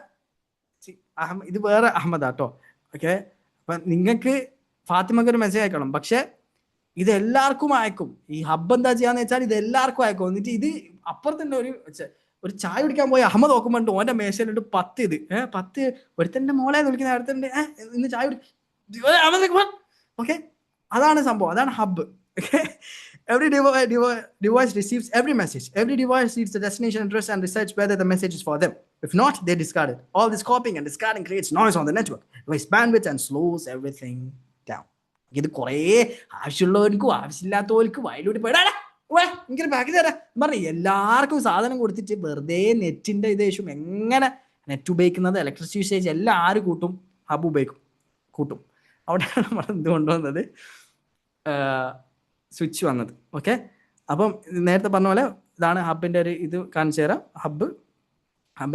ഇത് വേറെ അഹമ്മദാട്ടോ. ഓക്കെ, അപ്പൊ നിങ്ങൾക്ക് ഫാത്തിമക്ക് ഒരു മെസ്സേജ് അയക്കണം, പക്ഷെ ഇത് എല്ലാവർക്കും അയക്കും. ഈ ഹബ്ബ് എന്താ ചെയ്യാന്ന് വെച്ചാൽ ഇത് എല്ലാവർക്കും അയക്കും. എന്നിട്ട് ഇത് അപ്പുറത്തന്നെ ഒരു ചായ കുടിക്കാൻ പോയി അഹമ്മദ് നോക്കുമ്പോണ്ട് ഓന്റെ മേശയിലുണ്ട് 10 ഒരുത്തന്റെ മോളെ വിളിക്കുന്ന അടുത്തണ്ട് ഇന്ന് ചായ കുടി. ഓക്കെ, അതാണ് സംഭവം, അതാണ് hub. Every device receives every message. Every device reads the destination address and decides whether the message is for them. If not, they discard it. All this copying and discarding creates noise on the network, wastes bandwidth and slows everything down. ഇത് കുറേ ആവശ്യമുള്ളവർക്കും ആവശ്യമില്ലാത്തവർക്കും വയലൂടി പോയിടാ എനിക്കൊരു പാക്കേജ് തരാം പറഞ്ഞു എല്ലാവർക്കും സാധനം കൊടുത്തിട്ട് വെറുതെ നെറ്റിന്റെ ഇതേശം എങ്ങനെ നെറ്റ് ഉപയോഗിക്കുന്നത്, ഇലക്ട്രിസിറ്റി യൂസേജ് എല്ലാം ആര് കൂട്ടും? ഹബ്ബ് കൂട്ടും. അവിടെയാണ് നമ്മൾ എന്ത് കൊണ്ടുവന്നത്, സ്വിച്ച് വന്നത്. ഓക്കെ, അപ്പം നേരത്തെ പറഞ്ഞ പോലെ ഇതാണ് ഹബ്ബിൻ്റെ ഒരു ഇത് കാണിച്ചു തരാം. ഹബ്ബ്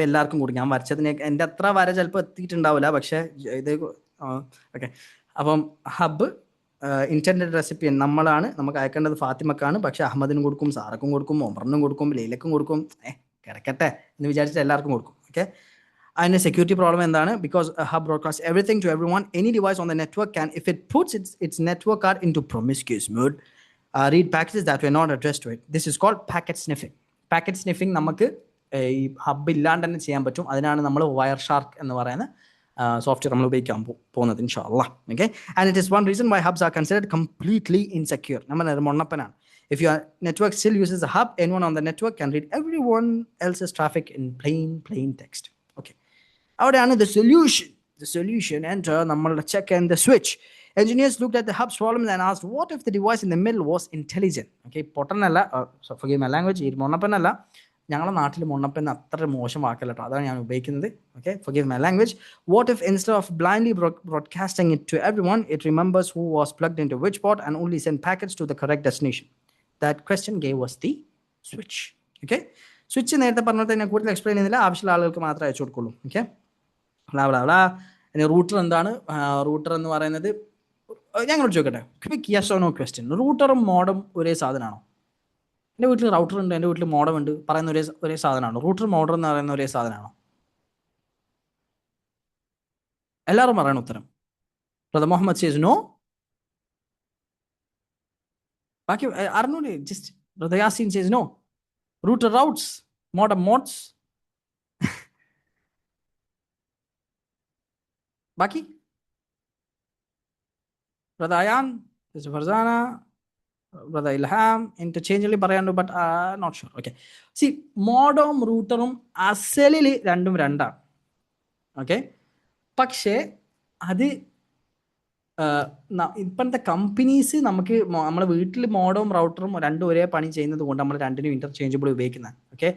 എല്ലാവർക്കും കൂടി ഞാൻ വരച്ചതിന് എൻ്റെ അത്ര വര ചിലപ്പോൾ എത്തിയിട്ടുണ്ടാവില്ല, പക്ഷേ ഇത് ഓക്കെ. അപ്പം ഹബ്ബ് ഇൻറ്റൻഡഡ് റെസിപ്പിയൻ നമ്മളാണ്, നമുക്ക് അയക്കേണ്ടത് ഫാത്തിമക്കാണ്. പക്ഷേ അഹമ്മദിനും കൊടുക്കും, സാറക്കും കൊടുക്കും, ഒമറിനും കൊടുക്കും, ലൈലക്കും കൊടുക്കും. കിടക്കട്ടെ എന്ന് വിചാരിച്ചിട്ട് എല്ലാവർക്കും കൊടുക്കും. ഓക്കെ, അതിൻ്റെ സെക്യൂരിറ്റി പ്രോബ്ലം എന്താണ്? Because hub broadcast everything to everyone. Any device on the network can, if it puts its network card into promiscuous mode, read packages that were not addressed to it. This is called packet sniffing. Packet sniffing നമുക്ക് ഈ ഹബ്ബ് ഇല്ലാണ്ട് തന്നെ ചെയ്യാൻ പറ്റും. അതിനാണ് നമ്മൾ വയർ ഷാർക്ക് എന്ന് പറയുന്ന സോഫ്റ്റ്വെയർ നമ്മൾ ഉപയോഗിക്കാൻ പോകുന്നത് ഇൻഷാ അല്ലാഹ്. Okay, and it is one reason why hubs are considered completely insecure. നമ്മൾ മൊണ്ണപ്പനാണ്. If your network still uses a hub, anyone on the network can read everyone else's traffic in plain text. Okay, അവിടെയാണ് the solution. Enter നമ്മളുടെ check and the switch. Engineers looked at the hub's problems and asked, what if the device in the middle was intelligent? Okay, പൊട്ടനല്ല, forgive my language, ഈ മൊണ്ണപ്പനല്ല. ഞങ്ങളുടെ നാട്ടിൽ മൊണ്ണപ്പൻ അത്ര മോശം വാക്കല്ല കേട്ടോ, അതാണ് ഞാൻ ഉപയോഗിക്കുന്നത്. Okay, forgive my language. What if instead of blindly broadcasting it to everyone, it remembers who was plugged into which port and only send packets to the correct destination? That question gave us the switch. Okay, switch നേരത്തെ പറഞ്ഞത് ഞാൻ കൂടുതൽ എക്സ്പ്ലെയിൻ ചെയ്യുന്നില്ല, ആവശ്യമുള്ള ആളുകൾക്ക് മാത്രമേ അയച്ചു കൊടുക്കുള്ളൂ. ഓക്കെ, ഇനി റൂട്ടർ എന്താണ്? റൂട്ടർ എന്ന് പറയുന്നത് ഞങ്ങളോട് ചോദിക്കട്ടെ, quick yes or no question. റൂട്ടറും മോഡം ഒരേ സാധനമാണോ? എൻ്റെ വീട്ടിൽ റൗട്ടർ ഉണ്ട്, എൻ്റെ വീട്ടിൽ മോഡം ഉണ്ട്, പറയുന്ന ഒരേ സാധനമാണോ? റൂട്ടർ മോഡം എന്ന് പറയുന്ന ഒരേ സാധനമാണോ? എല്ലാവരും പറയണം ഉത്തരം. Brother Muhammad says no. ബാക്കി അറിഞ്ഞൂടെ? Just brother Yaseen says no. Router routes, modem mods. ബാക്കി brother Ayaan, Farzana, brother Ilham interchangeably പറയാനുണ്ട്, but not sure. Okay, see മോഡവും റൂട്ടറും അസലിൽ രണ്ടും രണ്ടാണ്. ഓക്കെ, പക്ഷേ അത് ഇപ്പോഴത്തെ കമ്പനീസ് നമുക്ക് നമ്മളെ വീട്ടിൽ മോഡവും റൗട്ടറും രണ്ടും ഒരേ പണി ചെയ്യുന്നത് കൊണ്ട് നമ്മൾ രണ്ടിനും ഇന്റർചേഞ്ചബിൾ ഉപയോഗിക്കുന്നത്. ഓക്കെ,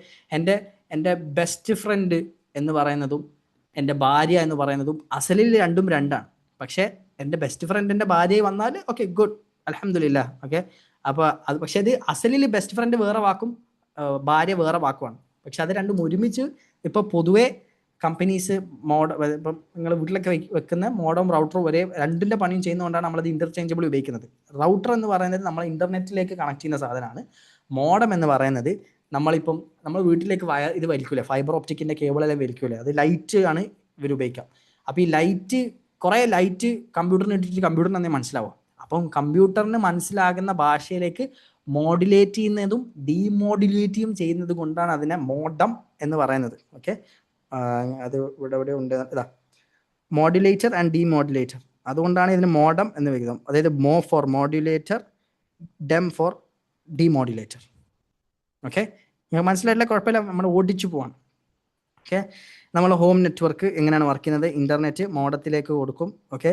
എൻ്റെ ബെസ്റ്റ് ഫ്രണ്ട് എന്ന് പറയുന്നതും എൻ്റെ ഭാര്യ എന്ന് പറയുന്നതും അസലിൽ രണ്ടും രണ്ടാണ്. പക്ഷേ എൻ്റെ ബെസ്റ്റ് ഫ്രണ്ടിൻ്റെ ഭാര്യ വന്നാൽ ഓക്കെ ഗുഡ്, അൽഹംദുലില്ലാ. ഓക്കെ, അപ്പോൾ അത് പക്ഷേ അത് അസലിൽ ബെസ്റ്റ് ഫ്രണ്ട് വേറെ വാക്കും ഭാര്യ വേറെ വാക്കുമാണ്. പക്ഷെ അത് രണ്ടും ഒരുമിച്ച് ഇപ്പോൾ പൊതുവേ കമ്പനീസ് ഇപ്പം നിങ്ങൾ വീട്ടിലൊക്കെ വെക്കുന്ന മോഡം റൗട്ടറും ഒരേ രണ്ടിൻ്റെ പണിയും ചെയ്യുന്നതുകൊണ്ടാണ് നമ്മളത് ഇന്റർചേഞ്ചബിൾ ഉപയോഗിക്കുന്നത്. റൗട്ടർ എന്ന് പറയുന്നത് നമ്മൾ ഇന്റർനെറ്റിലേക്ക് കണക്ട് ചെയ്യുന്ന സാധനമാണ്. മോഡം എന്ന് പറയുന്നത് നമ്മളിപ്പം നമ്മൾ വീട്ടിലേക്ക് ഇത് വലിക്കൂലേ, ഫൈബർ ഓപ്റ്റിക്കിൻ്റെ കേബിളെല്ലാം വലിക്കൂലേ, അത് ലൈറ്റ് ആണ് ഇവർ ഉപയോഗിക്കാം. അപ്പോൾ ഈ ലൈറ്റ് കുറേ ലൈറ്റ് കമ്പ്യൂട്ടറിന് ഇട്ടിട്ട് കമ്പ്യൂട്ടറിന് തന്നെ മനസ്സിലാവുക. അപ്പം കമ്പ്യൂട്ടറിന് മനസ്സിലാകുന്ന ഭാഷയിലേക്ക് മോഡുലേറ്റ് ചെയ്യുന്നതും ഡീമോഡുലേറ്റും ചെയ്യുന്നത് കൊണ്ടാണ് അതിനെ മോഡം എന്ന് പറയുന്നത്. ഓക്കെ, അത് ഇവിടെ ഉണ്ട്, ഇതാ മോഡുലേറ്റർ ആൻഡ് ഡീമോഡുലേറ്റർ. അതുകൊണ്ടാണ് ഇതിന് മോഡം എന്ന് വിളിക്കുന്നത്. അതായത് mo for modulator, dem for demodulator. Okay, നിങ്ങൾക്ക് മനസ്സിലായിട്ടില്ല, കുഴപ്പമില്ല, നമ്മൾ ഓടിച്ചു പോവാണ്. ഓക്കെ, നമ്മൾ ഹോം നെറ്റ്വർക്ക് എങ്ങനെയാണ് വർക്ക് ചെയ്യുന്നത്? ഇൻ്റർനെറ്റ് മോഡത്തിലേക്ക് കൊടുക്കും. ഓക്കെ,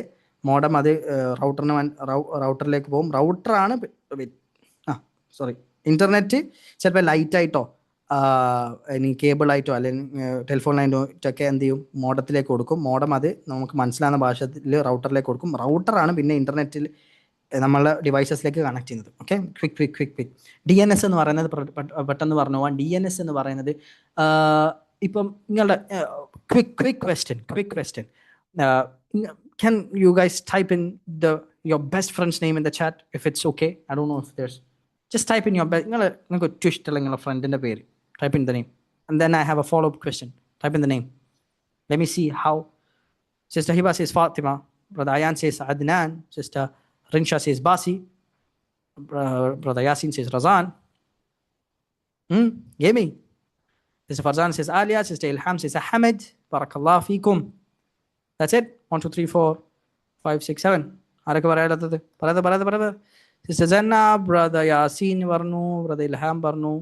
മോഡം അത് റൗട്ടറിലേക്ക് പോകും. റൗട്ടറാണ് ഇൻ്റർനെറ്റ് ചിലപ്പോൾ ലൈറ്റായിട്ടോ ഇനി കേബിളായിട്ടോ അല്ലെങ്കിൽ ടെലിഫോൺ ലൈനായിട്ടൊക്കെ എന്ത് ചെയ്യും, മോഡത്തിലേക്ക് കൊടുക്കും. മോഡം അത് നമുക്ക് മനസ്സിലാകുന്ന ഭാഷയിൽ റൗട്ടറിലേക്ക് കൊടുക്കും. റൗട്ടറാണ് പിന്നെ ഇൻ്റർനെറ്റിൽ നമ്മളുടെ ഡിവൈസസിലേക്ക് കണക്ട് ചെയ്യുന്നത്. ഓക്കെ, ക്വിക്ക് DNS എന്ന് പറയുന്നത് പെട്ടെന്ന് പറഞ്ഞു പോകാൻ. DNS എന്ന് പറയുന്നത് ഇപ്പം നിങ്ങളുടെ quick question can you guys type in the your best friend's name in the chat if it's okay. I don't know if there's. Just type in your best. Friend in the പേര്. Type in the name. And then I have a follow-up question. Type in the name. Let me see how. Sister Hiba says Fatima. Brother Ayan says Adnan. Sister Rinsha says Basi. Brother Yasin says Razan. Give me. Sister Farzan says Alia. Sister Ilham says Ahmed. Barakallah fikum. That's it. 1, 2, 3, 4, 5, 6, 7. ആരൊക്കെ പറയാനുള്ളത്? പറയാതെ. സിസ്റ്റർ ജന്ന, ബ്രദർ യാസീൻ പറഞ്ഞു, ബ്രദർ ഇൽഹാം പറഞ്ഞു,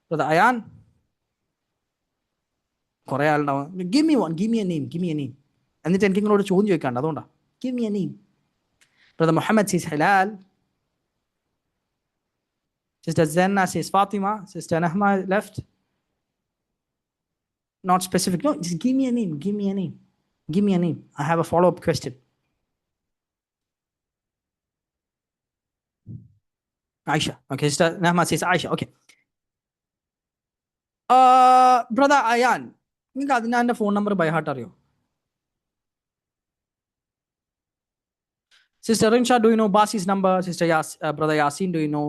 ബ്രദർ അയാൻ. കുറെ ആളുണ്ടാവും. Give me a name. എന്നിട്ട് എനിക്ക് നിങ്ങളോട് ചോദ്യം ചോദിക്കാണ്ട്, അതുകൊണ്ടാ. Give me a name. Brother Muhammad says ഹലാൽ. Sister Janna says Fathima. Sister Nahma left. Not specific. No, just give me a name. I have a follow-up question. Aisha. Okay, Sister Nahma says Aisha. Okay. Brother Ayan, നിങ്ങൾക്ക് അതിനാൻ്റെ ഫോൺ നമ്പർ ബൈ ഹാർട്ട് അറിയോ? Sister Rinsha, do you know Basi's number? Sister Brother Yasin, do you know?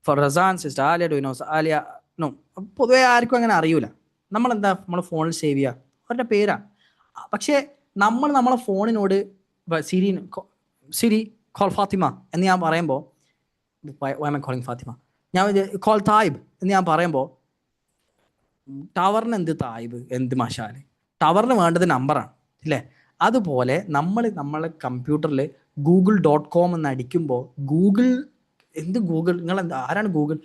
For Razan, Sister Alia, do you know Alia? No. പൊതുവെ ആർക്കും അങ്ങനെ അറിയൂല. നമ്മളെന്താ നമ്മൾ ഫോണിൽ സേവ് ചെയ്യുക? അവരുടെ പേരാണ്. പക്ഷേ നമ്മൾ നമ്മളെ ഫോണിനോട് സിരി കോൾ ഫാത്തിമ എന്ന് ഞാൻ പറയുമ്പോൾ, why am I calling Fathima? ഞാൻ കോൾ തായിബ് എന്ന് ഞാൻ പറയുമ്പോൾ, ടവറിന് എന്ത് തായിബ്, എന്ത് മഷാല്? ടവറിന് വേണ്ടത് നമ്പറാണ്, ഇല്ലേ? അതുപോലെ നമ്മളെ കമ്പ്യൂട്ടറിൽ google.com എന്ന് അടിക്കുമ്പോൾ ഗൂഗിൾ ആരാണ് ഗൂഗിൾ?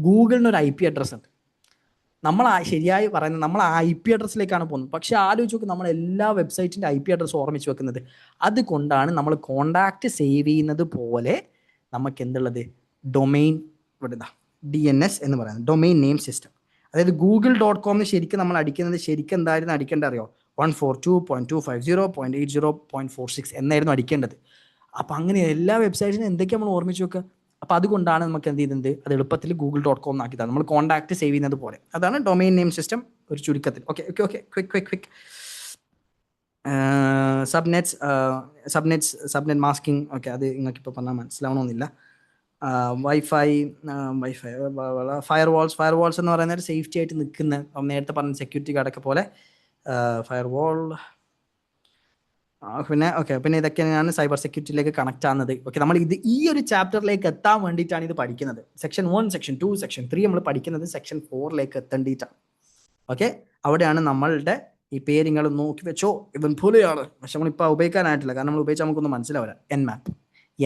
ഗൂഗിളിനൊരു IP അഡ്രസ്സ് ഉണ്ട്. നമ്മൾ ശരിയായി പറയുന്നത് നമ്മൾ ആ IP അഡ്രസ്സിലേക്കാണ് പോകുന്നത്. പക്ഷെ ആലോചിച്ച് നോക്ക്, നമ്മൾ എല്ലാ വെബ്സൈറ്റിൻ്റെ IP അഡ്രസ്സ് ഓർമ്മിച്ച് വെക്കുന്നത്. അതുകൊണ്ടാണ് നമ്മൾ കോണ്ടാക്റ്റ് സേവ് ചെയ്യുന്നത് പോലെ നമുക്ക് എന്തുള്ളത്, ഡൊമെയിൻ DNS എന്ന് പറയുന്നത്, ഡൊമെയിൻ നെയിം സിസ്റ്റം. അതായത് google.com ശരിക്കും നമ്മൾ അടിക്കുന്നത് ശരിക്കും എന്തായിരുന്നു അടിക്കേണ്ടത് അറിയോ? 142.250.80.46 എന്നായിരുന്നു അടിക്കേണ്ടത്. അപ്പം അങ്ങനെ എല്ലാ വെബ്സൈറ്റിനും എന്തൊക്കെ നമ്മൾ ഓർമ്മിച്ച് വെക്കുക. അപ്പം അതുകൊണ്ടാണ് നമുക്ക് എന്ത് ചെയ്യുന്നത്, അത് എളുപ്പത്തിൽ google.com ആക്കി തരാം. നമ്മൾ കോണ്ടാക്ട് സേവ് ചെയ്യുന്നത് പോലെ. അതാണ് ഡൊമെയിൻ നെയിം സിസ്റ്റം ഒരു ചുരുക്കത്തിൽ. Okay. Quick. Subnet masking. Okay, അത് നിങ്ങൾക്ക് ഇപ്പോൾ പറഞ്ഞാൽ മനസ്സിലാവണമെന്നില്ല. വൈഫൈ, ഫയർവാൾസ് എന്ന് പറയുന്നത് സേഫ്റ്റി ആയിട്ട് നിൽക്കുന്ന, നേരത്തെ പറഞ്ഞ സെക്യൂരിറ്റി ഗാർഡൊക്കെ പോലെ ഫയർവാൾ. പിന്നെ ഇതൊക്കെയാണ് സൈബർ സെക്യൂരിറ്റിയിലേക്ക് കണക്ട് ആകുന്നത്. ഓക്കെ, നമ്മൾ ഈ ഒരു ചാപ്റ്ററിലേക്ക് എത്താൻ വേണ്ടിയിട്ടാണ് ഇത് പഠിക്കുന്നത്. സെക്ഷൻ 1, സെക്ഷൻ 2, സെക്ഷൻ 3 നമ്മൾ പഠിക്കുന്നത് സെക്ഷൻ 4ലേക്ക് എത്തേണ്ടിയിട്ടാണ്. ഓക്കെ, അവിടെയാണ് നമ്മളുടെ ഈ പേരുകൾ നോക്കി വെച്ചോ, ഇവൻ പുലിയാണ്, പക്ഷെ നമ്മളിപ്പോൾ ഉപയോഗിക്കാനായിട്ടില്ല, കാരണം നമ്മൾ ഉപയോഗിച്ചാൽ നമുക്കൊന്നും മനസ്സിലാവില്ല.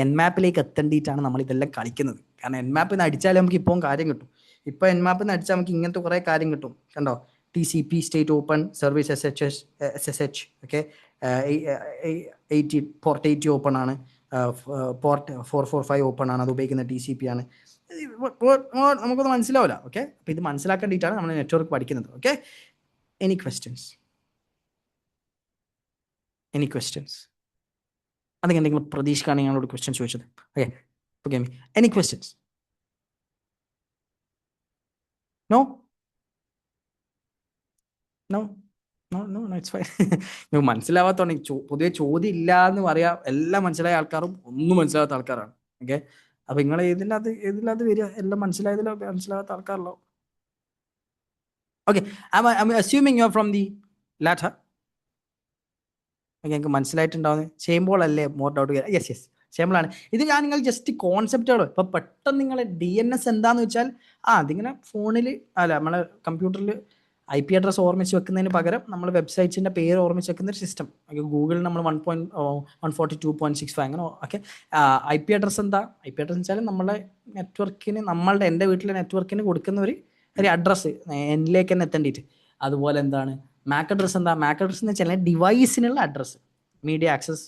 എൻമാപ്പിലേക്ക് എത്തേണ്ടിയിട്ടാണ് നമ്മൾ ഇതെല്ലാം കളിക്കുന്നത്. കാരണം എൻമാപ്പിൽ നിന്ന് അടിച്ചാലേ നമുക്ക് ഇപ്പോൾ കാര്യം കിട്ടും. ഇപ്പോൾ എൻമാപ്പിൽ നിന്ന് അടിച്ചാൽ നമുക്ക് ഇങ്ങനത്തെ കുറേ കാര്യം കിട്ടും. കണ്ടോ, TCP state open service SSH. Okay, port 80 open ആണ്, പോർട്ട് 445 ഓപ്പൺ ആണ്, അത് ഉപയോഗിക്കുന്ന TCP ആണ്. നമുക്കൊന്നും മനസ്സിലാവില്ല. ഓക്കെ, അപ്പോൾ ഇത് മനസ്സിലാക്കേണ്ടിയിട്ടാണ് നമ്മൾ നെറ്റ്വർക്ക് പഠിക്കുന്നത്. Okay, any questions? അതെങ്ങനെ എന്തെങ്കിലും പ്രതീക്ഷിക്കാണ് ഞങ്ങളോട് ക്വസ്റ്റ്യൻസ് ചോദിച്ചത്? Okay, okay, any questions? No, it's fine. മനസ്സിലാവാത്തോണ്ട് പൊതുവെ ചോദ്യം ഇല്ല എന്ന് പറയാം. എല്ലാം മനസ്സിലായ ആൾക്കാരും ഒന്നും മനസ്സിലാവാത്ത ആൾക്കാരാണ്. ഓക്കെ, അപ്പൊ നിങ്ങൾ ഏതില്ലാതെ വരിക, എല്ലാം മനസ്സിലാവാത്ത ആൾക്കാരല്ലോ. Okay, I'm assuming you are from the latter. എനിക്ക് മനസ്സിലായിട്ടുണ്ടാവുന്നത് ചെയ്യുമ്പോൾ അല്ലേ മോർ ഡൗട്ട്. യെസ് ചെയ്യുമ്പോഴാണ്. ഇത് ഞാൻ നിങ്ങൾ ജസ്റ്റ് കോൺസെപ്റ്റുകൾ ഇപ്പൊ പെട്ടെന്ന് നിങ്ങൾ DNS എന്താന്ന് വെച്ചാൽ അതിങ്ങനെ ഫോണിൽ അല്ല നമ്മളെ കമ്പ്യൂട്ടറിൽ IP അഡ്രസ് ഓർമ്മിച്ച് വെക്കുന്നതിന് പകരം നമ്മൾ വെബ്സൈറ്റിന്റെ പേര് ഓർമ്മിച്ച് വെക്കുന്ന ഒരു സിസ്റ്റം. ഗൂഗിളിൽ നമ്മൾ 142.65 അങ്ങനെ. ഓക്കെ, IP അഡ്രസ് എന്താ? IP അഡ്രസ് വെച്ചാൽ നമ്മളെ നെറ്റ്വർക്കിന്, എൻ്റെ വീട്ടിലെ നെറ്റ്വർക്കിന് കൊടുക്കുന്ന ഒരു അഡ്രസ്സ് എന്നിലേക്ക് തന്നെ എത്തേണ്ടിയിട്ട്. അതുപോലെ എന്താണ് MAC അഡ്രസ്? എന്താ MAC അഡ്രസ് എന്ന് വെച്ചാൽ ഡിവൈസിനുള്ള address. Media access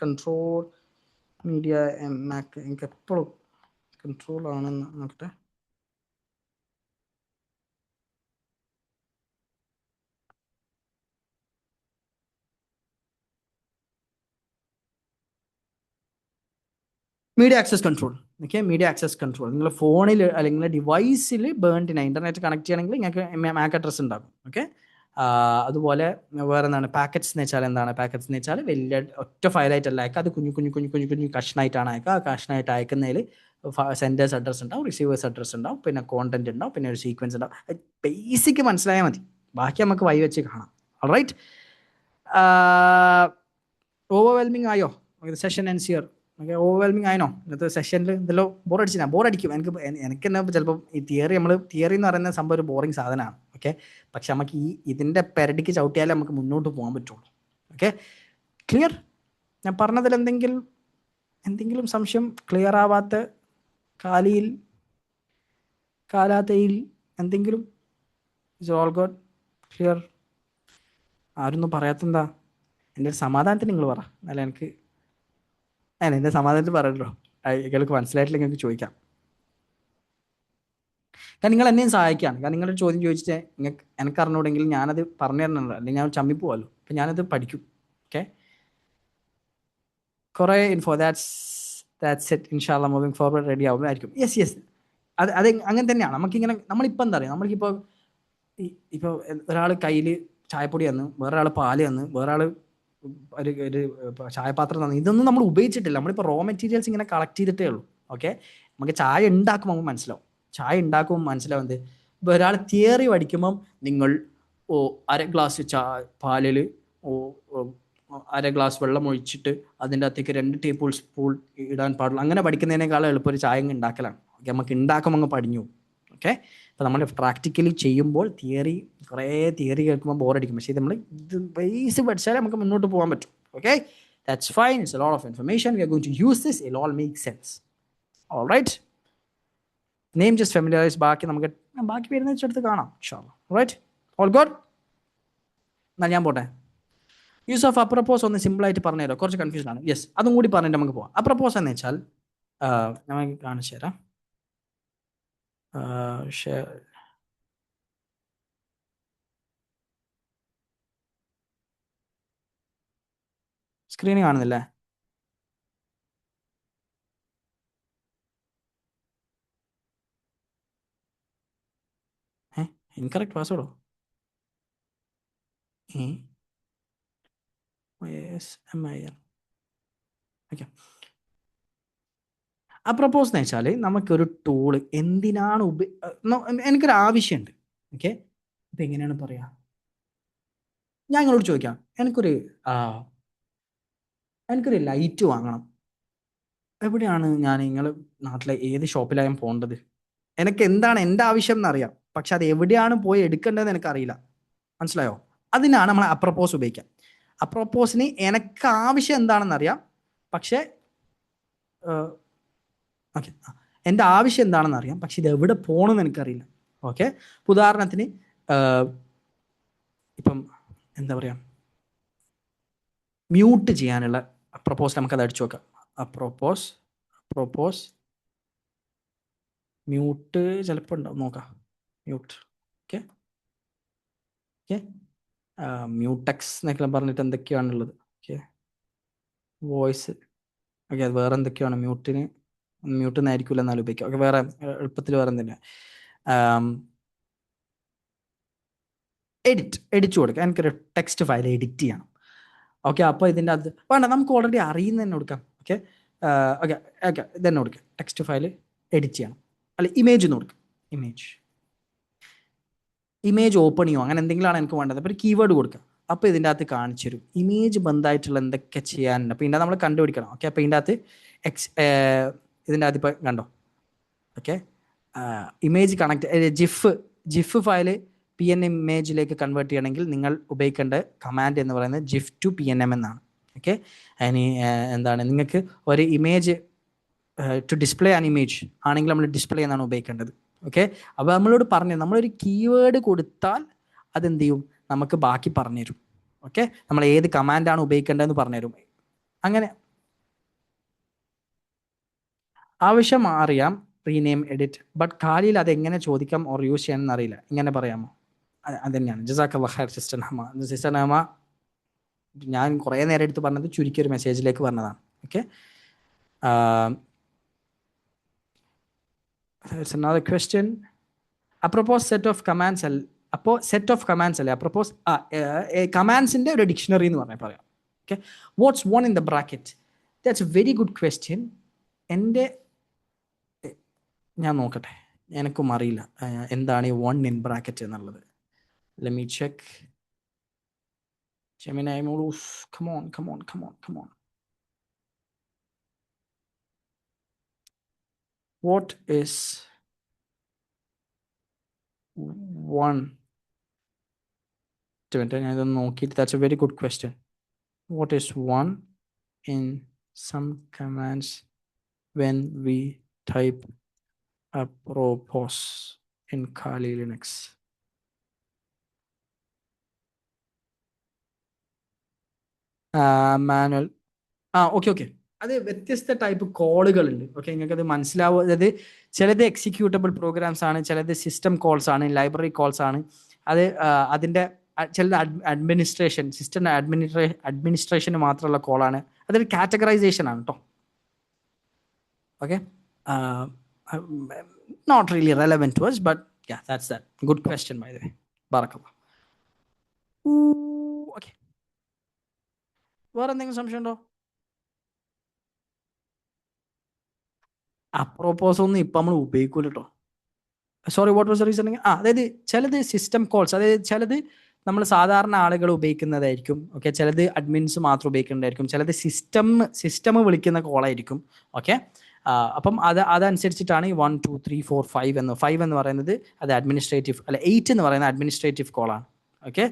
control media MAC. എനിക്ക് എപ്പോഴും കൺട്രോൾ ആണെന്ന് നോക്കട്ടെ. Media access control. Okay, media access control നിങ്ങളുടെ ഫോണിൽ അല്ലെങ്കിൽ ഡിവൈസിൽ ബേൺഡിന് ഇന്റർനെറ്റ് കണക്ട് ചെയ്യണമെങ്കിൽ നിങ്ങൾക്ക് MAC അഡ്രസ് ഉണ്ടാകും. ഓക്കെ, അതുപോലെ വേറെ എന്താണ് പാക്കറ്റ്സ് എന്ന് വെച്ചാൽ എന്താണ്? പാക്കറ്റ്സ് എന്ന് വെച്ചാൽ വലിയ ഒറ്റ ഫയലായിട്ടല്ല അയക്കുക, അത് കുഞ്ഞു കുഞ്ഞു കുഞ്ഞു കുഞ്ഞു കുഞ്ഞു കഷ്ണമായിട്ടാണ് അയക്കുക. ആ കഷ്ണമായിട്ട് അയക്കുന്നതിൽ സെൻഡേഴ്സ് അഡ്രസ് ഉണ്ടാവും, റിസീവേഴ്സ് അഡ്രസ് ഉണ്ടാവും, പിന്നെ കോണ്ടന്റ് ഉണ്ടാവും, പിന്നെ ഒരു സീക്വൻസ് ഉണ്ടാവും. ബേസിക് മനസ്സിലായാൽ മതി, ബാക്കി നമുക്ക് വഴി വെച്ച് കാണാം. ഓൾറൈറ്റ്, ഓവർവെൽമിങ് ആയോ സെഷൻ എൻസിയർ? ഓക്കെ, ഓവർവെൽമിങ് ആയിനോ ഇന്നത്തെ സെഷനിൽ? എന്തെല്ലോ ബോറടിക്കും. എനിക്ക് തന്നെ ചിലപ്പോൾ ഈ തിയറി എന്ന് പറയുന്ന സംഭവം ഒരു ബോറിങ് സാധനമാണ്. ഓക്കെ, പക്ഷെ നമുക്ക് ഇതിൻ്റെ പെരടിക്ക് ചവിട്ടിയാലേ നമുക്ക് മുന്നോട്ട് പോകാൻ പറ്റുള്ളൂ. Okay, clear? ഞാൻ പറഞ്ഞതിൽ എന്തെങ്കിലും സംശയം, ക്ലിയർ ആവാത്ത കാലാതയിൽ എന്തെങ്കിലും? Is all good, clear? ആരൊന്നും പറയാത്തെന്താ? എൻ്റെ ഒരു സമാധാനത്തിന് നിങ്ങൾ പറ, അല്ല എൻ്റെ സമാധാനത്തിൽ പറയല്ലോ. നിങ്ങൾക്ക് മനസ്സിലായിട്ടില്ല, നിങ്ങൾക്ക് ചോദിക്കാം. കാരണം നിങ്ങൾ എന്നെയും സഹായിക്കുകയാണ്. കാരണം നിങ്ങളൊരു ചോദ്യം ചോദിച്ചിട്ട് എനിക്ക് അറിഞ്ഞൂടെങ്കിൽ ഞാനത് പറഞ്ഞു തരണമല്ലോ, അല്ലെങ്കിൽ ഞാൻ ചമ്മിപ്പോവല്ലോ. അപ്പം ഞാനത് പഠിക്കും. ഓക്കെ, കുറേ ഇൻഫോ. That's it. ഇൻഷാല്ലാ മൂവിങ് ഫോർവേഡ് റെഡി ആവുമായിരിക്കും. യെസ്, അത് അങ്ങനെ തന്നെയാണ്. നമുക്കിങ്ങനെ നമ്മളിപ്പോൾ എന്താ പറയുക, നമ്മൾക്കിപ്പോൾ ഇപ്പോൾ ഒരാൾ കയ്യിൽ ചായപ്പൊടി തന്നു, വേറൊരാൾ പാല് തന്നു, വേറൊരാൾ ഒരു ചായപാത്രം തന്നു. ഇതൊന്നും നമ്മൾ ഉപയോഗിച്ചിട്ടില്ല. നമ്മളിപ്പോൾ റോ മെറ്റീരിയൽസ് ഇങ്ങനെ കളക്ട് ചെയ്തിട്ടേ ഉള്ളൂ. ഓക്കെ, നമുക്ക് ചായ ഉണ്ടാക്കുമ്പോൾ നമുക്ക് മനസ്സിലാവും. ചായ ഉണ്ടാക്കുമ്പോൾ മനസ്സിലാവുന്നത്, ഇപ്പോൾ ഒരാൾ തിയറി പഠിക്കുമ്പം നിങ്ങൾ അര ഗ്ലാസ് പാലിൽ അര ഗ്ലാസ് വെള്ളം ഒഴിച്ചിട്ട് അതിൻ്റെ അകത്തേക്ക് 2 ടേബിൾ സ്പൂൺ ഇടാൻ പാടുള്ളൂ. അങ്ങനെ പഠിക്കുന്നതിനേക്കാളും എളുപ്പം ഒരു ചായ ഉണ്ടാക്കലാണ്. ഓക്കെ, നമുക്ക് ഉണ്ടാക്കുമ്പോൾ അങ്ങ് പഠിഞ്ഞു. ഓക്കെ, അപ്പോൾ നമ്മൾ പ്രാക്ടിക്കലി ചെയ്യുമ്പോൾ കുറേ തിയറി കേൾക്കുമ്പോൾ ബോറടിക്കും. പക്ഷേ നമ്മൾ ഇത് ബേസ് പഠിച്ചാലേ നമുക്ക് മുന്നോട്ട് പോകാൻ പറ്റും. Okay, that's fine. It's a lot of information. We are going to use this. It all make sense. All right, name just familiarise. ബാക്കി വരുന്ന വെച്ചെടുത്ത് കാണാം. Right, all good. എന്നാൽ ഞാൻ പോട്ടെ. യൂസ് ഓഫ് അപ്രപ്പോസ് ഒന്ന് സിമ്പിളായിട്ട് പറഞ്ഞുതരാം, കുറച്ച് കൺഫ്യൂഷൻ ആണ്. യെസ്, അതും കൂടി പറഞ്ഞിട്ട് നമുക്ക് പോകാം. അപ്രപ്പോസ് എന്ന് വെച്ചാൽ ഞാൻ കാണിച്ചു തരാം. സ്ക്രീനിൽ കാണുന്നില്ലേ? ഇൻകറക്റ്റ് പാസ്വേഡോ? ഓക്കെ, അപ്രപ്പോസ് എന്ന് വെച്ചാൽ നമുക്കൊരു ടൂള് എന്തിനാണ് എനിക്കൊരു ആവശ്യമുണ്ട്. ഓക്കെ, ഇപ്പം എങ്ങനെയാണ് പറയാ? ഞാൻ നിങ്ങളോട് ചോദിക്കാം, എനിക്കൊരു ലൈറ്റ് വാങ്ങണം. എവിടെയാണ് നിങ്ങൾ നാട്ടിലെ ഏത് ഷോപ്പിലായും പോകേണ്ടത്? എനിക്ക് എന്താണ് എൻ്റെ ആവശ്യം എന്നറിയാം, പക്ഷെ അത് എവിടെയാണ് പോയി എടുക്കേണ്ടതെന്ന് എനിക്കറിയില്ല. മനസ്സിലായോ? അതിനാണ് നമ്മൾ അപ്രപ്പോസ് ഉപയോഗിക്കുക. അപ്രപ്പോസിന് എനിക്ക് ആവശ്യം എന്താണെന്നറിയാം, പക്ഷേ ഓക്കെ, എൻ്റെ ആവശ്യം എന്താണെന്ന് അറിയാം, പക്ഷെ ഇത് എവിടെ പോകണമെന്ന് എനിക്കറിയില്ല. ഓക്കെ, ഉദാഹരണത്തിന് ഇപ്പം എന്താ പറയുക, മ്യൂട്ട് ചെയ്യാനുള്ള അപ്രപ്പോസ് നമുക്കത് അടിച്ചു നോക്കാം. അപ്രോപ്പോസ് മ്യൂട്ട് ചിലപ്പോൾ ഉണ്ടാവും, നോക്കാം. മ്യൂട്ട്. ഓക്കെ, മ്യൂട്ടെക്സ് എന്നൊക്കെ പറഞ്ഞിട്ട് എന്തൊക്കെയാണുള്ളത്. Okay, voice. ഓക്കെ, അത് വേറെ എന്തൊക്കെയാണ്. മ്യൂട്ട് എന്നായിരിക്കില്ല എന്നാലും ഉപയോഗിക്കാം. ഓക്കെ, വേറെ എളുപ്പത്തിൽ വേറെ എന്തിനാ എഡിറ്റ് കൊടുക്കാം. എനിക്കൊരു ടെക്സ്റ്റ് ഫയൽ എഡിറ്റ് ചെയ്യണം. ഓക്കെ, അപ്പോൾ ഇതിൻ്റെ അത് വേണ്ട, നമുക്ക് ഓൾറെഡി അറിയുന്ന തന്നെ കൊടുക്കാം. ഓക്കെ, ഇതന്നെ കൊടുക്കാം. ടെക്സ്റ്റ് ഫയൽ എഡിറ്റ് ചെയ്യണം, അല്ല ഇമേജ് എന്ന് കൊടുക്കാം. ഇമേജ് ഓപ്പൺ ചെയ്യോ, അങ്ങനെ എന്തെങ്കിലുമാണ് എനിക്ക് വേണ്ടത്. അപ്പോൾ ഒരു കീവേഡ് കൊടുക്കാം. അപ്പോൾ ഇതിൻ്റെ അകത്ത് കാണിച്ചു തരും ഇമേജ് ബന്ധമായിട്ടുള്ള എന്തൊക്കെ ചെയ്യാനുണ്ട്. അപ്പോൾ ഇതിൻ്റെ നമ്മൾ കണ്ടുപിടിക്കണം. ഓക്കെ, അപ്പോൾ ഇതിൻ്റെ അകത്ത് ഇതിൻ്റെ അകത്ത് ഇപ്പോൾ കണ്ടോ. Okay, image connect gif file PNG ഇമേജിലേക്ക് കൺവേർട്ട് ചെയ്യണമെങ്കിൽ നിങ്ങൾ ഉപയോഗിക്കേണ്ട കമാൻഡ് എന്ന് പറയുന്നത് GIF to PNM എന്നാണ്. ഓക്കെ, അതിന് എന്താണ്, നിങ്ങൾക്ക് ഒരു image to display an image ആണെങ്കിൽ നമ്മൾ ഡിസ്പ്ലേ എന്നാണ് ഉപയോഗിക്കേണ്ടത്. ഓക്കെ, അപ്പോൾ നമ്മളോട് നമ്മളൊരു കീവേഡ് കൊടുത്താൽ അതെന്ത് ചെയ്യും, നമുക്ക് ബാക്കി പറഞ്ഞുതരും. ഓക്കെ, നമ്മൾ ഏത് കമാൻഡാണ് ഉപയോഗിക്കേണ്ടതെന്ന് പറഞ്ഞുതരും. അങ്ങനെ ആവശ്യം അറിയാം, റീനെയിം എഡിറ്റ്, ബട്ട് ഖാലിയിൽ അതെങ്ങനെ ചോദിക്കാം ഓർ യൂസ് ചെയ്യാനെന്ന് അറിയില്ല. ഇങ്ങനെ പറയാമോ? അത് തന്നെയാണ്. ജസാക്കല്ലാഹ് ഖൈർ സിസ്റ്റർ നഹമ. ഞാൻ കുറേ നേരം എടുത്ത് പറഞ്ഞത് ചുരുക്കിയൊരു മെസ്സേജിലേക്ക് പറഞ്ഞതാണ്. Okay, there's another question. A proposed set of commands അപ്പോൾ സെറ്റ് ഓഫ് കമാൻഡ്സ് അല്ലേ പ്രപ്പോസ് കമാൻഡ്സിൻ്റെ ഒരു ഡിക്ഷണറി എന്ന് പറയാം. Okay, what's one in the bracket? That's a very good question. ഞാൻ നോക്കട്ടെ, എനിക്കും അറിയില്ല എന്താണ് ഈ വൺ ഇൻ ബ്രാക്കറ്റ് എന്നുള്ളത്. Let me check. Gemini Modus, come on. What is one? That's a very good question. What is one in some commands when we type apropos in Kali Linux? Manual okay. അത് വ്യത്യസ്ത ടൈപ്പ് കോളുകളുണ്ട്. ഓക്കെ, നിങ്ങൾക്ക് അത് മനസ്സിലാവും. അതായത് ചിലത് എക്സിക്യൂട്ടബിൾ പ്രോഗ്രാംസ് ആണ്, ചിലത് സിസ്റ്റം കോൾസ് ആണ്, ലൈബ്രറി കോൾസ് ആണ്. അത് അതിൻ്റെ ചിലത് സിസ്റ്റം അഡ്മിനിസ്ട്രേഷന് മാത്രമുള്ള കോളാണ്. അതൊരു കാറ്റഗറൈസേഷൻ ആണ് കേട്ടോ. Okay, not really relevant to us, but yeah, that's that. Good question by the way. Barakallah. Okay, വേറെ എന്തെങ്കിലും സംശയം ഉണ്ടോ? അപ്രോപ്പോസ് ഒന്നും ഇപ്പം നമ്മൾ ഉപയോഗിക്കൂല കേട്ടോ. Sorry, what was the reasoning? അതായത് ചിലത് സിസ്റ്റം കോൾസ്, അതായത് ചിലത് നമ്മൾ സാധാരണ ആളുകൾ ഉപയോഗിക്കുന്നതായിരിക്കും. ഓക്കെ, ചിലത് അഡ്മിൻസ് മാത്രം ഉപയോഗിക്കുന്നതായിരിക്കും, ചിലത് സിസ്റ്റം വിളിക്കുന്ന കോളായിരിക്കും. ഓക്കെ, അപ്പം അതനുസരിച്ചിട്ടാണ് ഈ 1 2 3 4 5 എന്ന് പറയുന്നത് അത് അഡ്മിനിസ്ട്രേറ്റീവ്, അല്ല 8 എന്ന് പറയുന്നത് അഡ്മിനിസ്ട്രേറ്റീവ് കോളാണ്. ഓക്കെ,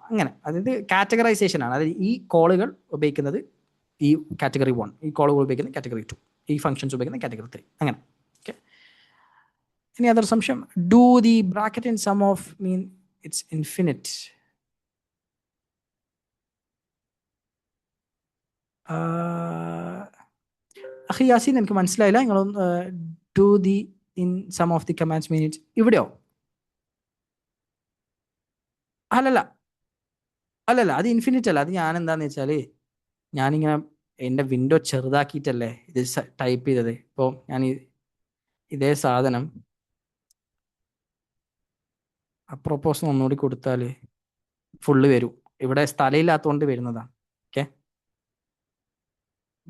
അങ്ങനെ അതായത് കാറ്റഗറൈസേഷൻ ആണ്. അതായത് ഈ കോളുകൾ ഉപയോഗിക്കുന്നത് ഈ കാറ്റഗറി 1, ഈ കോളുകൾ ഉപയോഗിക്കുന്നത് കാറ്റഗറി 2, ഈ ഫംഗ്ഷൻസ് ഉപയോഗിക്കുന്നത് കാറ്റഗറി 3, അങ്ങനെ. ഓക്കെ, any other സംശയം? Do the bracket in sum of mean it's infinite? അഖി യാസീൻ, എനിക്ക് മനസ്സിലായില്ല. നിങ്ങൾ do the in sum of the commands mean it ഇവിടെയോ? അല്ലല്ല, അത് ഇൻഫിനിറ്റ് അല്ല. അത് ഞാൻ എന്താന്ന് വെച്ചാൽ ഞാനിങ്ങനെ എൻ്റെ വിൻഡോ ചെറുതാക്കിയിട്ടല്ലേ ഇത് ടൈപ്പ് ചെയ്തത്. ഇപ്പോൾ ഞാൻ ഇതേ സാധനം അപ്രോപ്പോസ് ഒന്നുകൂടി കൊടുത്താൽ ഫുള്ള് വരും. ഇവിടെ സ്ഥലമില്ലാത്തതുകൊണ്ട് വരുന്നതാണ്.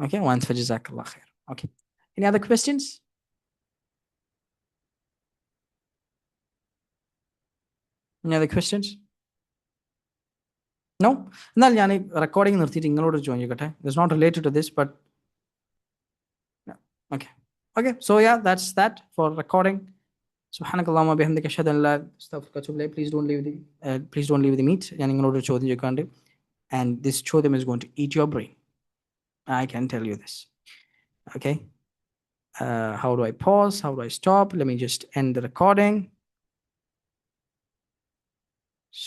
Okay, once for Jazakallah khair. Okay, any other questions? Any other questions? No? എന്നാൽ ഞാൻ റെക്കോർഡിംഗ് നിർത്തിയിട്ട് നിങ്ങളോട് ചോദിക്കട്ടെ. It's not related to this, but okay. So yeah, that's that for recording. Subhanakallahumma bihamdika ashhadu an la ilaha illa anta astaghfiruka wa atubu ilayk. Please don't leave the meet. ഞാൻ നിങ്ങളോട് ചോദ്യം ചോദിക്കാണ്ട്, and this ചോദ്യം is going to eat your brain. I can tell you this. Okay, how do I pause? How do I stop? Let me just end the recording.